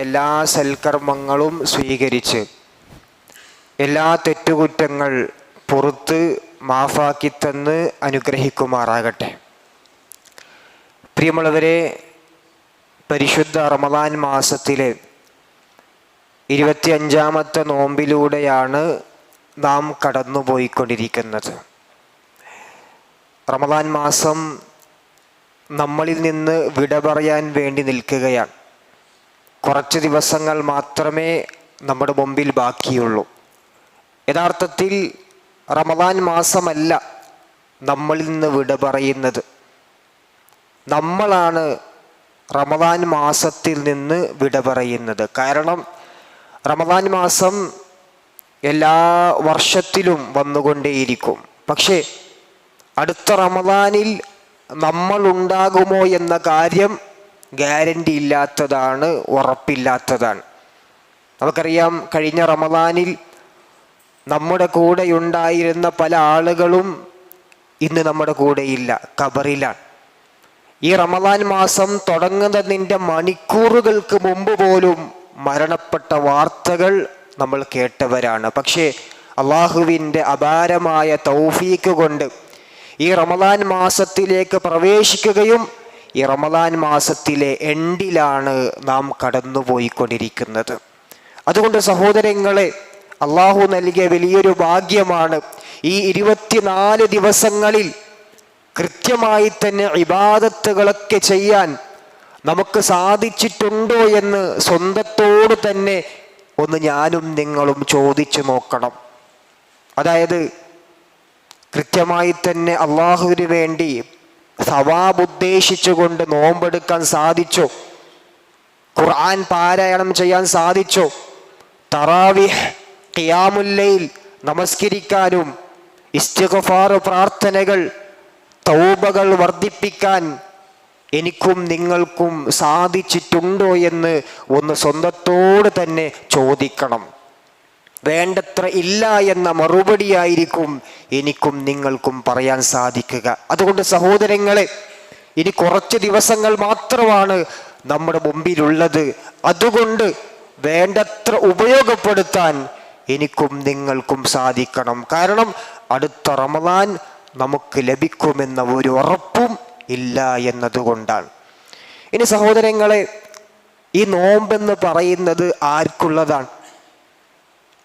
എല്ലാ സൽക്കർമ്മങ്ങളും സ്വീകരിച്ച് എല്ലാ തെറ്റുകുറ്റങ്ങൾ പുറത്ത് മാഫാക്കിത്തന്ന് അനുഗ്രഹിക്കുമാറാകട്ടെ. പ്രിയമുള്ളവരെ, പരിശുദ്ധ റമദാൻ മാസത്തിലെ 25ാമത്തെ നോമ്പിലൂടെയാണ് നാം കടന്നുപോയിക്കൊണ്ടിരിക്കുന്നത്. റമദാൻ മാസം നമ്മളിൽ നിന്ന് വിട പറയാൻ വേണ്ടി നിൽക്കുകയാണ്. കുറച്ച് ദിവസങ്ങൾ മാത്രമേ നമ്മുടെ മുമ്പിൽ ബാക്കിയുള്ളൂ. യഥാർത്ഥത്തിൽ റമദാൻ മാസമല്ല നമ്മളിൽ നിന്ന് വിട പറയുന്നത്. നമ്മളാണ് റമദാൻ മാസത്തിൽ നിന്ന് വിട പറയുന്നത്. കാരണം റമദാൻ മാസം എല്ലാ വർഷത്തിലും വന്നുകൊണ്ടേയിരിക്കും. പക്ഷേ അടുത്ത റമദാനിൽ നമ്മൾ ഉണ്ടാകുമോ എന്ന കാര്യം ഗ്യാരണ്ടി ഇല്ലാത്തതാണ്, ഉറപ്പില്ലാത്തതാണ്. നമുക്കറിയാം, കഴിഞ്ഞ റമദാനിൽ നമ്മുടെ കൂടെ ഉണ്ടായിരുന്ന പല ആളുകളും ഇന്ന് നമ്മുടെ കൂടെയില്ല, ഖബറിലാണ്. ഈ റമദാൻ മാസം തുടങ്ങുന്നതിൻ്റെ മണിക്കൂറുകൾക്ക് മുമ്പ് പോലും മരണപ്പെട്ട വാർത്തകൾ നമ്മൾ കേട്ടവരാണ്. പക്ഷേ അള്ളാഹുവിൻ്റെ അപാരമായ തൗഫീക്ക് കൊണ്ട് ഈ റമദാൻ മാസത്തിലേക്ക് പ്രവേശിക്കുകയും ഈ റമദാൻ മാസത്തിലെ എൻഡിലാണ് നാം കടന്നുപോയിക്കൊണ്ടിരിക്കുന്നത്. അതുകൊണ്ട് സഹോദരങ്ങളെ, അള്ളാഹു നൽകിയ വലിയൊരു ഭാഗ്യമാണ് ഈ 24 ദിവസങ്ങളിൽ കൃത്യമായി തന്നെ ഇബാദത്തുകളൊക്കെ ചെയ്യാൻ നമുക്ക് സാധിച്ചിട്ടുണ്ടോ എന്ന് സ്വന്തത്തോട് തന്നെ ഒന്ന് ഞാനും നിങ്ങളും ചോദിച്ചു നോക്കണം. അതായത് കൃത്യമായി തന്നെ അള്ളാഹുവിന് വേണ്ടി സവാബ് ഉദ്ദേശിച്ചുകൊണ്ട് നോമ്പെടുക്കാൻ സാധിച്ചോ? ഖുർആൻ പാരായണം ചെയ്യാൻ സാധിച്ചോ? തറാവിഹ്, ഖിയാമുൽ ലൈൽ നമസ്കരിക്കാനും ഇസ്തിഗ്ഫാർ പ്രാർത്ഥനകൾ, തൗബകൾ വർദ്ധിപ്പിക്കാൻ എനിക്കും നിങ്ങൾക്കും സാധിച്ചിട്ടുണ്ടോ എന്ന് ഒന്ന് സ്വന്തത്തോട് തന്നെ ചോദിക്കണം. വേണ്ടത്ര ഇല്ല എന്ന മറുപടിയായിരിക്കും എനിക്കും നിങ്ങൾക്കും പറയാൻ സാധിക്കുക. അതുകൊണ്ട് സഹോദരങ്ങളെ, ഇനി കുറച്ച് ദിവസങ്ങൾ മാത്രമാണ് നമ്മുടെ മുമ്പിലുള്ളത്. അതുകൊണ്ട് വേണ്ടത്ര ഉപയോഗപ്പെടുത്താൻ എനിക്കും നിങ്ങൾക്കും സാധിക്കണം. കാരണം അടുത്ത റമദാൻ നമുക്ക് ലഭിക്കുമെന്ന ഒരു ഉറപ്പും ഇല്ല എന്നതുകൊണ്ടാണ്. ഇനി സഹോദരങ്ങളെ, ഈ നോമ്പെന്ന് പറയുന്നത് ആർക്കുള്ളതാണ്?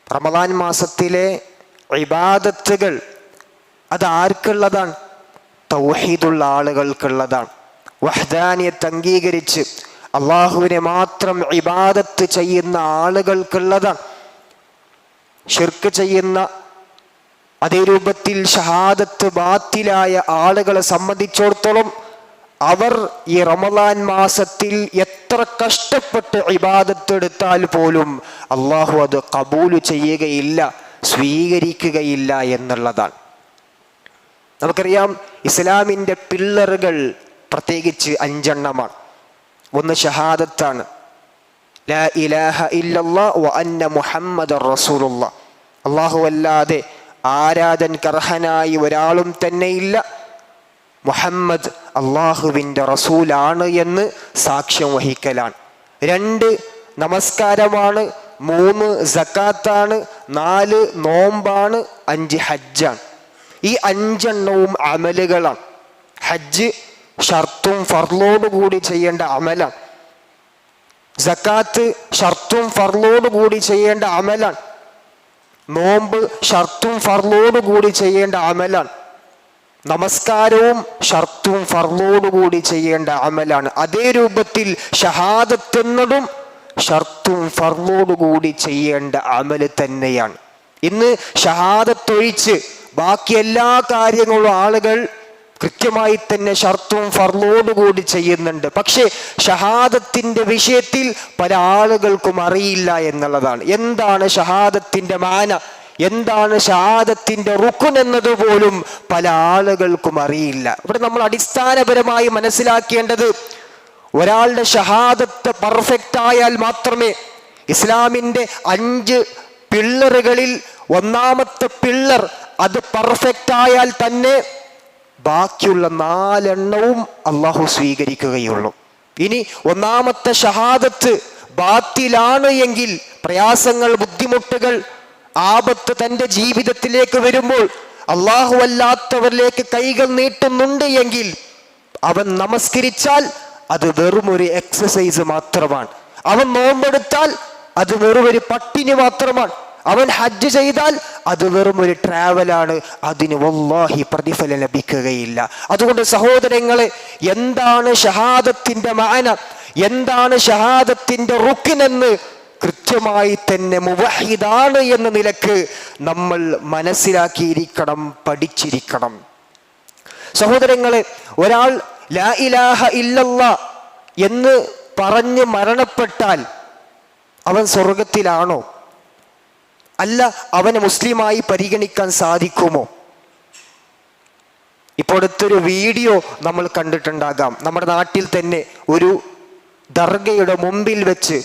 റമദാൻ മാസത്തിലെ ഇബാദത്തുകൾ അത് ആർക്കുള്ളതാണ്? തൗഹീദുള്ള ആളുകൾക്കുള്ളതാണ്. വഹ്ദാനിയത്ത് അംഗീകരിച്ച് അള്ളാഹുവിനെ മാത്രം ഇബാദത്ത് ചെയ്യുന്ന ആളുകൾക്കുള്ളതാണ്. ശിർക്ക് ചെയ്യുന്ന, അതേ രൂപത്തിൽ ഷഹാദത്ത് ബാത്തിലായ ആളുകളെ സംബന്ധിച്ചിടത്തോളം അവർ ഈ റമദാൻ മാസത്തിൽ എത്ര കഷ്ടപ്പെട്ട് ഇബാദത്ത് എടുത്താൽ പോലും അള്ളാഹു അത് കബൂല് ചെയ്യുകയില്ല, സ്വീകരിക്കുകയില്ല എന്നുള്ളതാണ്. നമുക്കറിയാം, ഇസ്ലാമിൻ്റെ പില്ലറുകൾ പ്രത്യേകിച്ച് 5 എണ്ണമാണ്. ഒന്ന് ഷഹാദത്താണ്, ലാ ഇലാഹ ഇല്ലല്ലാഹ് വ അന്ന മുഹമ്മദർ റസൂലുള്ളാഹ്. അള്ളാഹു അല്ലാതെ ആരാധനക്കർഹനായി ഒരാളും തന്നെയില്ല, മുഹമ്മദ് അള്ളാഹുവിൻ്റെ റസൂലാണ് എന്ന് സാക്ഷ്യം വഹിക്കലാണ്. 2 നമസ്കാരമാണ്, 3 സക്കാത്താണ്, 4 നോമ്പാണ്, 5 ഹജ്ജാണ്. ഈ 5 എണ്ണവും അമലുകളാണ്. ഹജ്ജ് ഷർത്തും ഫർളോട് കൂടി ചെയ്യേണ്ട അമലാണ്. സക്കാത്ത് ഷർത്തും ഫർളോട് കൂടി ചെയ്യേണ്ട അമലാണ്. നോമ്പ് ഷർത്തും ഫർളോട് കൂടി ചെയ്യേണ്ട അമലാണ്. നമസ്കാരവും ഷർത്തും ഫർളോട് കൂടി ചെയ്യേണ്ട അമലാണ്. അതേ രൂപത്തിൽ ഷഹാദത്ത് എന്നതും ഷർത്തും ഫർളോട് കൂടി ചെയ്യേണ്ട അമല് തന്നെയാണ്. ഇന്ന് ഷഹാദത്തൊഴിച്ച് ബാക്കി എല്ലാ കാര്യങ്ങളും ആളുകൾ കൃത്യമായി തന്നെ ഷർത്തും ഫർളോട് കൂടി ചെയ്യുന്നുണ്ട്. പക്ഷേ ഷഹാദത്തിന്റെ വിഷയത്തിൽ പല ആളുകൾക്കും അറിയില്ല എന്നുള്ളതാണ്. എന്താണ് ഷഹാദത്തിന്റെ മാന, എന്താണ് ഷഹാദത്തിന്റെ റുക്ൻ എന്നതുപോലും പല ആളുകൾക്കും അറിയില്ല. ഇവിടെ നമ്മൾ അടിസ്ഥാനപരമായി മനസ്സിലാക്കേണ്ടത്, ഒരാളുടെ ഷഹാദത്ത് പെർഫെക്റ്റ് ആയാൽ മാത്രമേ ഇസ്ലാമിൻ്റെ 5 പില്ലറുകളിൽ ഒന്നാമത്തെ പില്ലർ അത് പെർഫെക്റ്റ് ആയാൽ തന്നെ ബാക്കിയുള്ള 4 എണ്ണവും അള്ളാഹു സ്വീകരിക്കുകയുള്ളൂ. ഇനി ഒന്നാമത്തെ ഷഹാദത്ത് ബാത്തിലാണ് എങ്കിൽ, പ്രയാസങ്ങൾ, ബുദ്ധിമുട്ടുകൾ, ആപത്ത് തൻ്റെ ജീവിതത്തിലേക്ക് വരുമ്പോൾ അള്ളാഹു അല്ലാത്തവരിലേക്ക് കൈകൾ നീട്ടുന്നുണ്ട് എങ്കിൽ അവൻ നമസ്കരിച്ചാൽ അത് വെറും ഒരു എക്സസൈസ് മാത്രമാണ്. അവൻ നോമ്പെടുത്താൽ അത് വെറും ഒരു പട്ടിണി മാത്രമാണ്. അവൻ ഹജ്ജ് ചെയ്താൽ അത് വെറും ഒരു ട്രാവലാണ്. അതിന് വല്ലാഹി പ്രതിഫലം ലഭിക്കുകയില്ല. അതുകൊണ്ട് സഹോദരങ്ങളെ, എന്താണ് ഷഹാദത്തിന്റെ മാന, എന്താണ് ഷഹാദത്തിന്റെ റുക്നെന്ന് കൃത്യമായി തന്നെ മുവഹിദാണ് എന്ന നിലക്ക് നമ്മൾ മനസ്സിലാക്കിയിരിക്കണം, പഠിച്ചിരിക്കണം. സഹോദരങ്ങളെ, ഒരാൾ ലാ ഇലാഹ ഇല്ലല്ലാഹ് എന്ന് പറഞ്ഞ് മരണപ്പെട്ടാൽ അവൻ സ്വർഗത്തിലാണോ? അല്ല, അവനെ മുസ്ലിമായി പരിഗണിക്കാൻ സാധിക്കുമോ? ഇപ്പോൾ അടുത്തൊരു വീഡിയോ നമ്മൾ കണ്ടിട്ടുണ്ടാകാം. നമ്മുടെ നാട്ടിൽ തന്നെ ഒരു ദർഗയുടെ മുമ്പിൽ വെച്ച്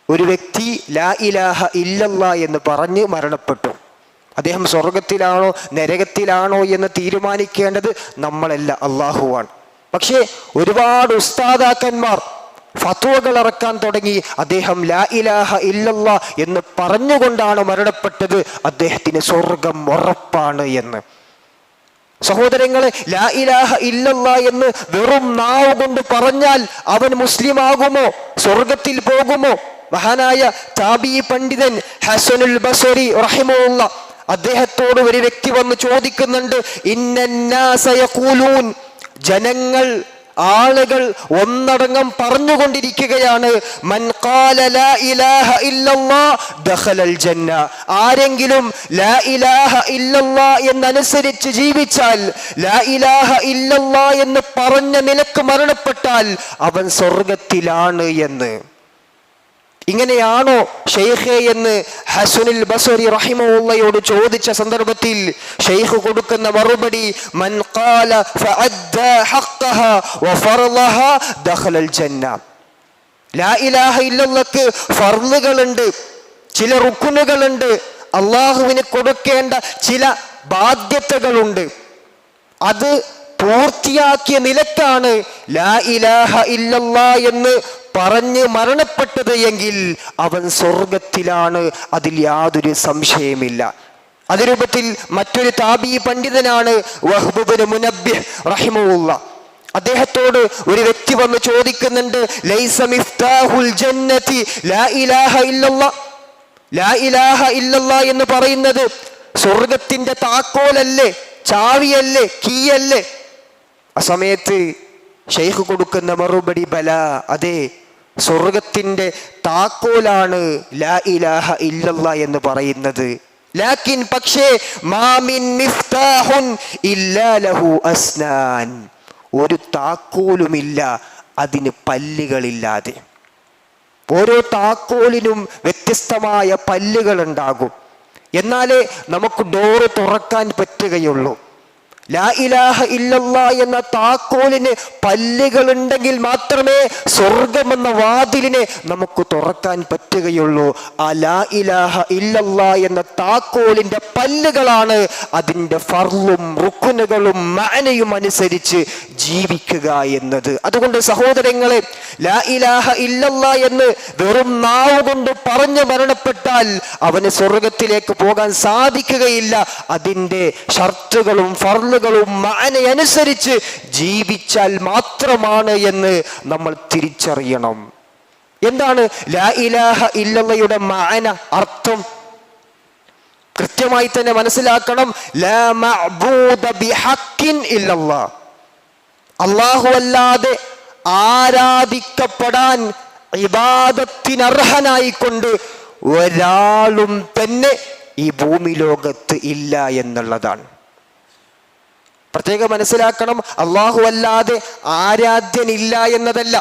ഒരു വ്യക്തി ലാ ഇലാഹ ഇല്ലല്ലാഹ് എന്ന് പറഞ്ഞ് മരണപ്പെട്ടു. അദ്ദേഹം സ്വർഗത്തിലാണോ നരകത്തിലാണോ എന്ന് തീരുമാനിക്കേണ്ടത് നമ്മളല്ല, അള്ളാഹുവാണ്. പക്ഷേ ഒരുപാട് ഉസ്താദാക്കന്മാർ ഫത്വകൾ ഇറക്കാൻ തുടങ്ങി. അദ്ദേഹം ലാ ഇലാഹ ഇല്ലല്ലാഹ് എന്ന് പറഞ്ഞുകൊണ്ടാണ് മരണപ്പെട്ടത്, അദ്ദേഹത്തിന് സ്വർഗം ഉറപ്പാണ് എന്ന്. സഹോദരങ്ങളെ, ലാ ഇലാഹ ഇല്ലല്ലാഹ് എന്ന് വെറും നാവ് കൊണ്ട് പറഞ്ഞാൽ അവൻ മുസ്ലിം ആകുമോ? സ്വർഗത്തിൽ പോകുമോ? മഹാനായ താബിഈ പണ്ഡിതൻ ഹസനുൽ ബസരി റഹിമഹുല്ലാഹ്, അദ്ദേഹത്തോട് ഒരു വ്യക്തി വന്ന് ചോദിക്കുന്നുണ്ട്, ഇന്നന്നാസ യഖൂലൂൻ, ജനങ്ങൾ, ആളുകൾ ഒന്നടങ്കം പറഞ്ഞുകൊണ്ടിരിക്കുകയാണ്, മൻ ഖാല ലാ ഇലാഹ ഇല്ലല്ലാഹ് ദഖലൽ ജന്ന, ആരെങ്കിലും ലാ ഇലാഹ ഇല്ലല്ലാഹ് എന്നനുസരിച്ച് ജീവിച്ചാൽ, ലാ ഇലാഹ ഇല്ലല്ലാഹ് എന്ന് പറഞ്ഞ നിലക്ക് മരണപ്പെട്ടാൽ അവൻ സ്വർഗത്തിലാണ് എന്ന്. ഇങ്ങനെയാണോ ഷെയ്ഖേ എന്ന് ഹസനുൽ ബസരി റഹിമഹുള്ളയോട് ചോദിച്ച സന്ദർഭത്തിൽ ഷെയ്ഖ് കൊടുക്കുന്ന മറുപടി, മൻ ഖാല ഫഅദ്ദാ ഹഖ്ഖഹാ വഫർളഹാ ദഖലൽ ജന്ന. ലാ ഇലാഹ ഇല്ലല്ലാഹ്ക്ക് ഫർളുകളുണ്ട്, ചില റുക്നുകളുണ്ട്, അള്ളാഹുവിന് കൊടുക്കേണ്ട ചില ബാധ്യതകളുണ്ട്. അത് പൂർത്തിയാക്കിയ നിലക്കാണ് ലാ ഇലാഹ ഇല്ലല്ലാഹ് എന്ന് പറഞ്ഞ് മരണപ്പെട്ടത് എങ്കിൽ അവൻ സ്വർഗത്തിലാണ്, അതിൽ യാതൊരു സംശയമില്ല. അതേ രൂപത്തിൽ മറ്റൊരു താബിഈ പണ്ഡിതനാണ് വഹ്ബ് ഇബ്നു മുനബ്ബിഹ് റഹിമഹുല്ലാഹ്. അദ്ദേഹത്തോട് ഒരു വ്യക്തി വന്ന് ചോദിക്കുന്നുണ്ട്, ലൈസ മിഫ്താഹുൽ ജന്നതി ലാ ഇലാഹ ഇല്ലല്ലാഹ്, ലാ ഇലാഹ ഇല്ലല്ലാഹ് എന്ന് പറയുന്നത് സ്വർഗത്തിന്റെ താക്കോലല്ലേ, ചാവിയല്ലേ, കീയല്ലേ? ആ സമയത്ത് ഷെയ്ഖ് കൊടുക്കുന്ന മറുപടി, ബല, അതെ, സ്വർഗത്തിന്റെ താക്കോലാണ് ലാ ഇലാഹ ഇല്ലല്ലാഹ് എന്ന് പറയുന്നത്. ലാക്കിൻ, പക്ഷേ, മാമിൻ മിഫ്താഹുൻ ഇല്ലാ ലഹു അസ്നാൻ, ഒരു താക്കോലുമില്ല അതിന് പല്ലുകളില്ലാതെ. ഓരോ താക്കോലിനും വ്യത്യസ്തമായ പല്ലുകൾ ഉണ്ടാകും, എന്നാലേ നമുക്ക് ഡോറ് തുറക്കാൻ പറ്റുകയുള്ളൂ. ലാ ഇലാഹ ഇല്ലല്ലാഹ് എന്ന താക്കോലിന് പല്ലുകൾ ഉണ്ടെങ്കിൽ മാത്രമേ സ്വർഗമെന്ന വാതിലിനെ നമുക്ക് തുറക്കാൻ പറ്റുകയുള്ളൂ. ആ ലാ ഇലാഹ ഇല്ലല്ലാഹ് എന്ന താക്കോലിന്റെ പല്ലുകളാണ് അതിൻ്റെ ഫർളും റുക്നുകളും മഅനയും അനുസരിച്ച് ജീവിക്കുക എന്നത്. അതുകൊണ്ട് സഹോദരങ്ങളെ, ലാ ഇലാഹ ഇല്ലല്ലാഹ് എന്ന് വെറും നാവ് കൊണ്ട് പറഞ്ഞു മരണപ്പെട്ടാൽ അവന് സ്വർഗത്തിലേക്ക് പോകാൻ സാധിക്കുകയില്ല. അതിൻ്റെ ഷർത്തുകളും ഫർളുകളും മഅനയനുസരിച്ച് ജീവിച്ചാൽ മാത്രമാണ് എന്ന് നമ്മൾ തിരിച്ചറിയണം. എന്താണ് ലാ ഇലാഹ ഇല്ലല്ലാഹയുടെ മഅന, അർത്ഥം? കൃത്യമായി തന്നെ മനസ്സിലാക്കണം. ലാ മഅബൂദ ബിഹഖിൻ ഇല്ലല്ലാഹ്, അല്ലാഹു അല്ലാതെ ആരാധിക്കപ്പെടാൻ ഇബാദത്തിനർഹനായിക്കൊണ്ട് ഒരാളും തന്നെ ഈ ഭൂമി ലോകത്ത് ഇല്ല എന്നുള്ളതാണ്. പ്രത്യേകം മനസ്സിലാക്കണം, അല്ലാഹു അല്ലാതെ ആരാധ്യനില്ല എന്നതല്ല,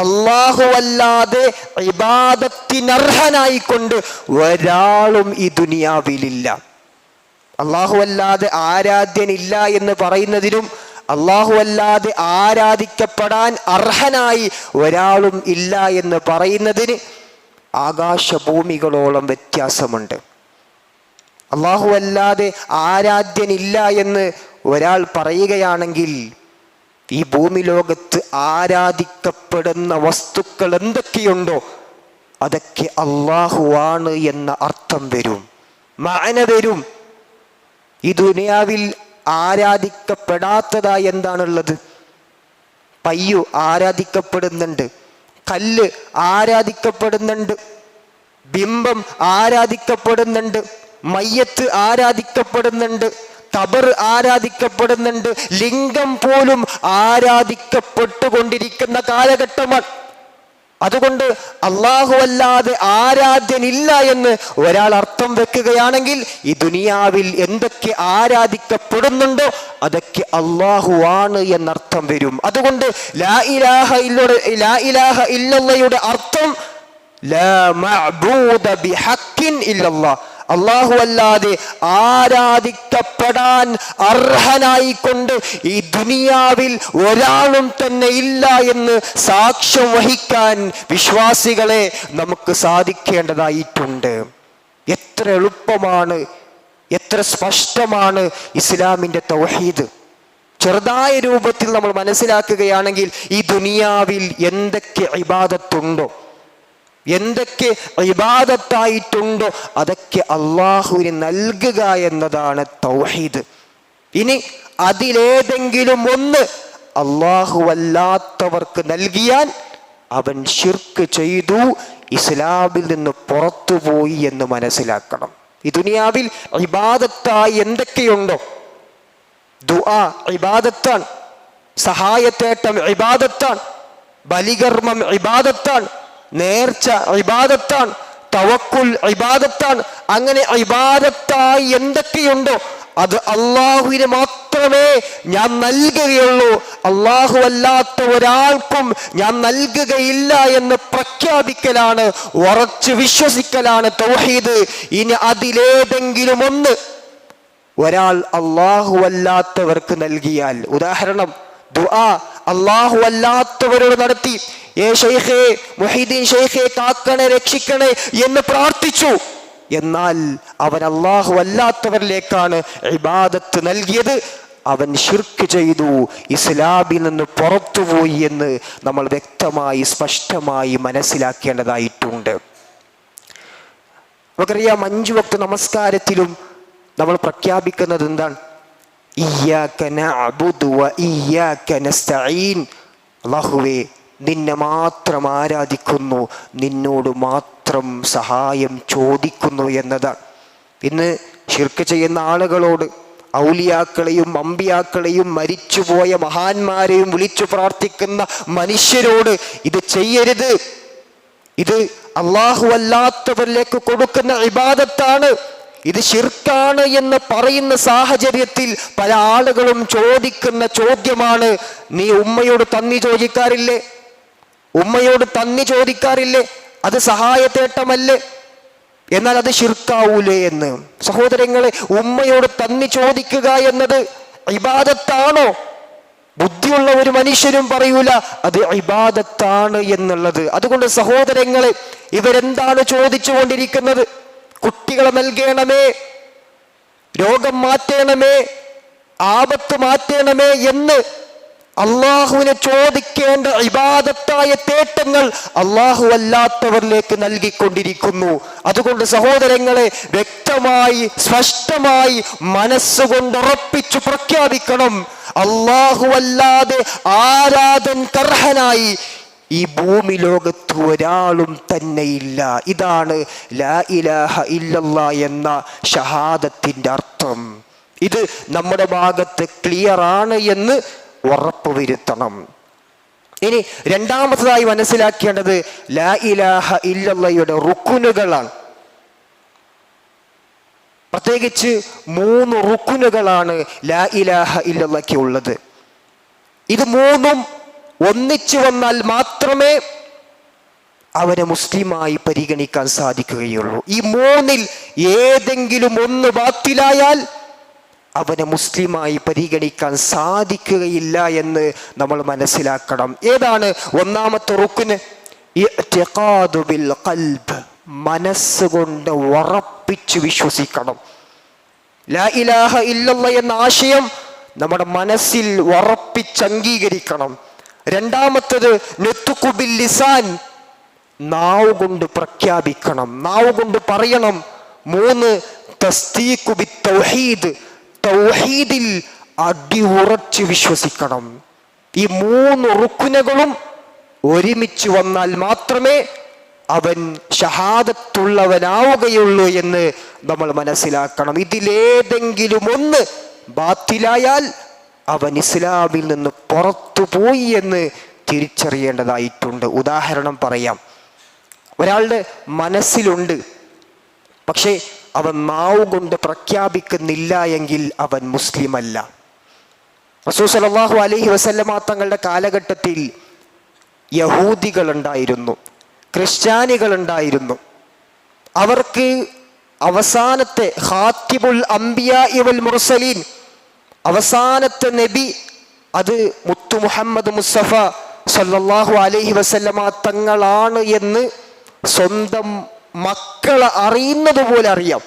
അല്ലാഹു അല്ലാതെ ഇബാദത്തിനർഹനായിക്കൊണ്ട് ഒരാളും ഈ ദുനിയാവിലില്ല. അല്ലാഹു അല്ലാതെ ആരാധ്യനില്ല എന്ന് പറയുന്നതിനും അല്ലാഹു അല്ലാതെ ആരാധിക്കപ്പെടാൻ അർഹനായി ഒരാളും ഇല്ല എന്ന് പറയുന്നതിന് ആകാശഭൂമികളോളം വ്യത്യാസമുണ്ട്. അല്ലാഹു അല്ലാതെ ആരാധ്യനില്ല എന്ന് ഒരാൾ പറയുകയാണെങ്കിൽ ഈ ഭൂമി ലോകത്ത് ആരാധിക്കപ്പെടുന്ന വസ്തുക്കൾ എന്തൊക്കെയുണ്ടോ അതൊക്കെ അള്ളാഹുവാണ് എന്ന അർത്ഥം വരും, മഅന വരും. ഈ ദുനിയാവിൽ ആരാധിക്കപ്പെടാത്തതായി എന്താണുള്ളത്? പയ്യു ആരാധിക്കപ്പെടുന്നുണ്ട്, കല്ല് ആരാധിക്കപ്പെടുന്നുണ്ട്, ബിംബം ആരാധിക്കപ്പെടുന്നുണ്ട്, മയ്യത്ത് ആരാധിക്കപ്പെടുന്നുണ്ട്, ഖബർ ആരാധിക്കപ്പെടുന്നുണ്ട്, ലിംഗം പോലും ആരാധിക്കപ്പെട്ടുകൊണ്ടിരിക്കുന്ന കാലഘട്ടമാണ്. അതുകൊണ്ട് അല്ലാഹു അല്ലാതെ ആരാധ്യനില്ല എന്ന് ഒരാൾ അർത്ഥം വെക്കുകയാണെങ്കിൽ ഈ ദുനിയാവിൽ എന്തൊക്കെ ആരാധിക്കപ്പെടുന്നുണ്ടോ അതൊക്കെ അല്ലാഹുവാണ് എന്നർത്ഥം വരും. അതുകൊണ്ട് ലാ ഇലാഹ ഇല്ലല്ലാഹയുടെ അർത്ഥം ലാ മഅബൂദ ബിഹഖിൻ ഇല്ലല്ലാഹ്, അല്ലാഹു അല്ലാതെ ആരാധിക്കപ്പെടാൻ അർഹനായിക്കൊണ്ട് ഈ ദുനിയാവിൽ ഒരാളും തന്നെ ഇല്ല എന്ന് സാക്ഷ്യം വഹിക്കാൻ വിശ്വാസികളെ നമുക്ക് സാധിക്കേണ്ടതായിട്ടുണ്ട്. എത്ര എളുപ്പമാണ്, എത്ര സ്പഷ്ടമാണ് ഇസ്ലാമിൻ്റെ തൗഹീദ്. ചെറുതായ രൂപത്തിൽ നമ്മൾ മനസ്സിലാക്കുകയാണെങ്കിൽ ഈ ദുനിയാവിൽ എന്തൊക്കെ ഇബാദത്തുണ്ടോ, എന്തൊക്കെ ഇബാദത്തായിട്ടുണ്ടോ അതൊക്കെ അള്ളാഹുവിന് നൽകുക എന്നതാണ് തൗഹീദ്. ഇനി അതിലേതെങ്കിലും ഒന്ന് അല്ലാഹുവല്ലാത്തവർക്ക് നൽകിയാൽ അവൻ ശിർക്ക് ചെയ്തു, ഇസ്ലാമിൽ നിന്ന് പുറത്തുപോയി എന്ന് മനസ്സിലാക്കണം. ഈ ദുനിയാവിൽ ഇബാദത്തായി എന്തൊക്കെയുണ്ടോ, ദുആ ഇബാദത്താണ്, സഹായത്തേട്ടം ഇബാദത്താണ്, ബലികർമ്മം ഇബാദത്താണ്, നേർച്ച ഇബാദത്താണ്, തവക്കുൽ ഇബാദത്താണ്. അങ്ങനെ ഇബാദത്തായി എന്തൊക്കെയുണ്ടോ അത് അള്ളാഹുവിന് മാത്രമേ ഞാൻ നൽകുകയുള്ളൂ, അള്ളാഹു അല്ലാത്ത ഒരാൾക്കും ഞാൻ നൽകുകയില്ല എന്ന് പ്രഖ്യാപിക്കലാണ്, ഉറച്ചു വിശ്വസിക്കലാണ് തൗഹീദ്. ഇനി അതിലേതെങ്കിലും ഒന്ന് ഒരാൾ അള്ളാഹു അല്ലാത്തവർക്ക് നൽകിയാൽ, ഉദാഹരണം ദുആ അള്ളാഹു അല്ലാത്തവരോട് നടത്തി, ഏ ഷെയ്ഖേ മുഹീദ്ദീൻ ഷെയ്ഖേ കാക്കണേ രക്ഷിക്കണേ എന്ന് പ്രാർത്ഥിച്ചു, എന്നാൽ അവൻ അള്ളാഹു അല്ലാത്തവരിലേക്കാണ് ഇബാദത്ത് നൽകിയത്, അവൻ ശിർക്ക് ചെയ്തു, ഇസ്ലാമിൽ നിന്ന് പുറത്തുപോയി എന്ന് നമ്മൾ വ്യക്തമായി സ്പഷ്ടമായി മനസ്സിലാക്കേണ്ടതായിട്ടുണ്ട്. നമുക്കറിയാം 5 വക്ത് നമസ്കാരത്തിലും നമ്മൾ പ്രഖ്യാപിക്കുന്നത് എന്താണ്? ഇയ്യാക നഅ്ബുദു വ ഇയ്യാക നസ്തഈൻ, അല്ലാഹുവേ നിന്നെ മാത്രം ആരാധിക്കുന്നു, നിന്നോട് മാത്രം സഹായം ചോദിക്കുന്നു എന്നതാണ്. ഇന്ന് ശിർക്ക് ചെയ്യുന്ന ആളുകളോട്, ഔലിയാക്കളെയും അമ്പിയാക്കളെയും മരിച്ചുപോയ മഹാന്മാരെയും വിളിച്ചു പ്രാർത്ഥിക്കുന്ന മനുഷ്യരോട് ഇത് ചെയ്യരുത്, ഇത് അല്ലാഹു അല്ലാത്തവരിലേക്ക് കൊടുക്കുന്ന ഇബാദത്താണ്, ഇത് ശിർക്കാണ് എന്ന് പറയുന്ന സാഹചര്യത്തിൽ പല ആളുകളും ചോദിക്കുന്ന ചോദ്യമാണ്, നീ ഉമ്മയോട് തന്നി ചോദിക്കാറില്ലേ? ഉമ്മയോട് തന്നി ചോദിക്കാറില്ലേ? അത് സഹായത്തേട്ടമല്ലേ? എന്നാൽ അത് ശിർക്കാവൂലേ എന്ന്. സഹോദരങ്ങളെ, ഉമ്മയോട് തന്നി ചോദിക്കുക എന്നത് ഇബാദത്താണോ? ബുദ്ധിയുള്ള ഒരു മനുഷ്യരും പറയൂല അത് ഇബാദത്താണ് എന്നുള്ളത്. അതുകൊണ്ട് സഹോദരങ്ങളെ, ഇവരെന്താണ് ചോദിച്ചു കൊണ്ടിരിക്കുന്നത്? കുട്ടികളെ നൽകണമേ, രോഗം മാറ്റണമേ, ആപത്ത് മാറ്റണമേ എന്ന് അള്ളാഹുവിനെ ചോദിക്കേണ്ട ഇബാദത്തായ തേട്ടങ്ങൾ അള്ളാഹു അല്ലാത്തവരിലേക്ക് നൽകിക്കൊണ്ടിരിക്കുന്നു. അതുകൊണ്ട് സഹോദരങ്ങളെ, വ്യക്തമായി സ്പഷ്ടമായി മനസ്സുകൊണ്ട് ഉറപ്പിച്ചു പ്രഖ്യാപിക്കണം, അള്ളാഹു അല്ലാതെ ആരാധനക്കർഹനായി ഈ ഭൂമി ലോകത്ത് ഒരാളും തന്നെയില്ല. ഇതാണ് ലാ ഇലാഹ ഇല്ലല്ലാഹ് എന്ന ഷഹാദത്തിന്റെ അർത്ഥം. ഇത് നമ്മുടെ ഭാഗത്ത് ക്ലിയർ ആണ് എന്ന് ഉറപ്പുവരുത്തണം. ഇനി രണ്ടാമതായി മനസ്സിലാക്കേണ്ടത് ലാ ഇലാഹ ഇല്ലല്ലാഹയുടെ റുക്കുനുകളാണ്. പ്രത്യേകിച്ച് 3 റുക്കുനുകളാണ് ലാ ഇലാഹ ഇല്ലല്ലാഹയ്ക്ക് ഉള്ളത്. ഇത് 3ഉം ഒന്നിച്ചു വന്നാൽ മാത്രമേ അവനെ മുസ്ലിമായി പരിഗണിക്കാൻ സാധിക്കുകയുള്ളൂ. ഈ 3ൽ ഏതെങ്കിലും ഒന്ന് ബാത്തിലായാൽ അവനെ മുസ്ലിമായി പരിഗണിക്കാൻ സാധിക്കുകയില്ല എന്ന് നമ്മൾ മനസ്സിലാക്കണം. ഏതാണ് ഒന്നാമത്തെ റുക്ന്? ഇഅ്തിഖാദു ബിൽ ഖൽബ്, മനസ്സുകൊണ്ട് ഉറപ്പിച്ചു വിശ്വസിക്കണം. ലാ ഇലാഹ ഇല്ലല്ലാഹ് എന്ന ആശയം നമ്മുടെ മനസ്സിൽ ഉറപ്പിച്ചംഗീകരിക്കണം. രണ്ടാമത്തത് നുത്ഖു ബിൽ ലിസാൻ, നാവ് കൊണ്ട് പ്രഖ്യാപിക്കണം, നാവ് കൊണ്ട് പറയണം. 3 തസ്ദീഖു ബിത് തൗഹീദ്, തൗഹീദിൽ അടിയുറച്ച് വിശ്വസിക്കണം. ഈ 3 റുക്നുകളും ഒരുമിച്ച് വന്നാൽ മാത്രമേ അവൻ ഷഹാദത്തുള്ളവനാവുകയുള്ളൂ എന്ന് നമ്മൾ മനസ്സിലാക്കണം. ഇതിലേതെങ്കിലും ഒന്ന് ബാത്തിലായാൽ അവൻ ഇസ്ലാമിൽ നിന്ന് പുറത്തുപോയി എന്ന് തിരിച്ചറിയേണ്ടതായിട്ടുണ്ട്. ഉദാഹരണം പറയാം. ഒരാളുടെ മനസ്സിലുണ്ട്, പക്ഷേ അവൻ നാവ് കൊണ്ട് പ്രഖ്യാപിക്കുന്നില്ല എങ്കിൽ അവൻ മുസ്ലിം അല്ല. റസൂൽ സല്ലല്ലാഹു അലൈഹി വസല്ലമ തങ്ങളുടെ കാലഘട്ടത്തിൽ യഹൂദികളുണ്ടായിരുന്നു, ക്രിസ്ത്യാനികളുണ്ടായിരുന്നു. അവർക്ക് അവസാനത്തെ ഖാത്തിബുൽ അംബിയാ വൽ മുർസലീൻ, അവസാനത്തെ നബി, അത് മുത്തു മുഹമ്മദ് മുസ്തഫ സല്ലല്ലാഹു അലൈഹി വസല്ലമ തങ്ങളാണ് എന്ന് സ്വന്തം മക്കളെ അറിയുന്നത് പോലെ അറിയാം.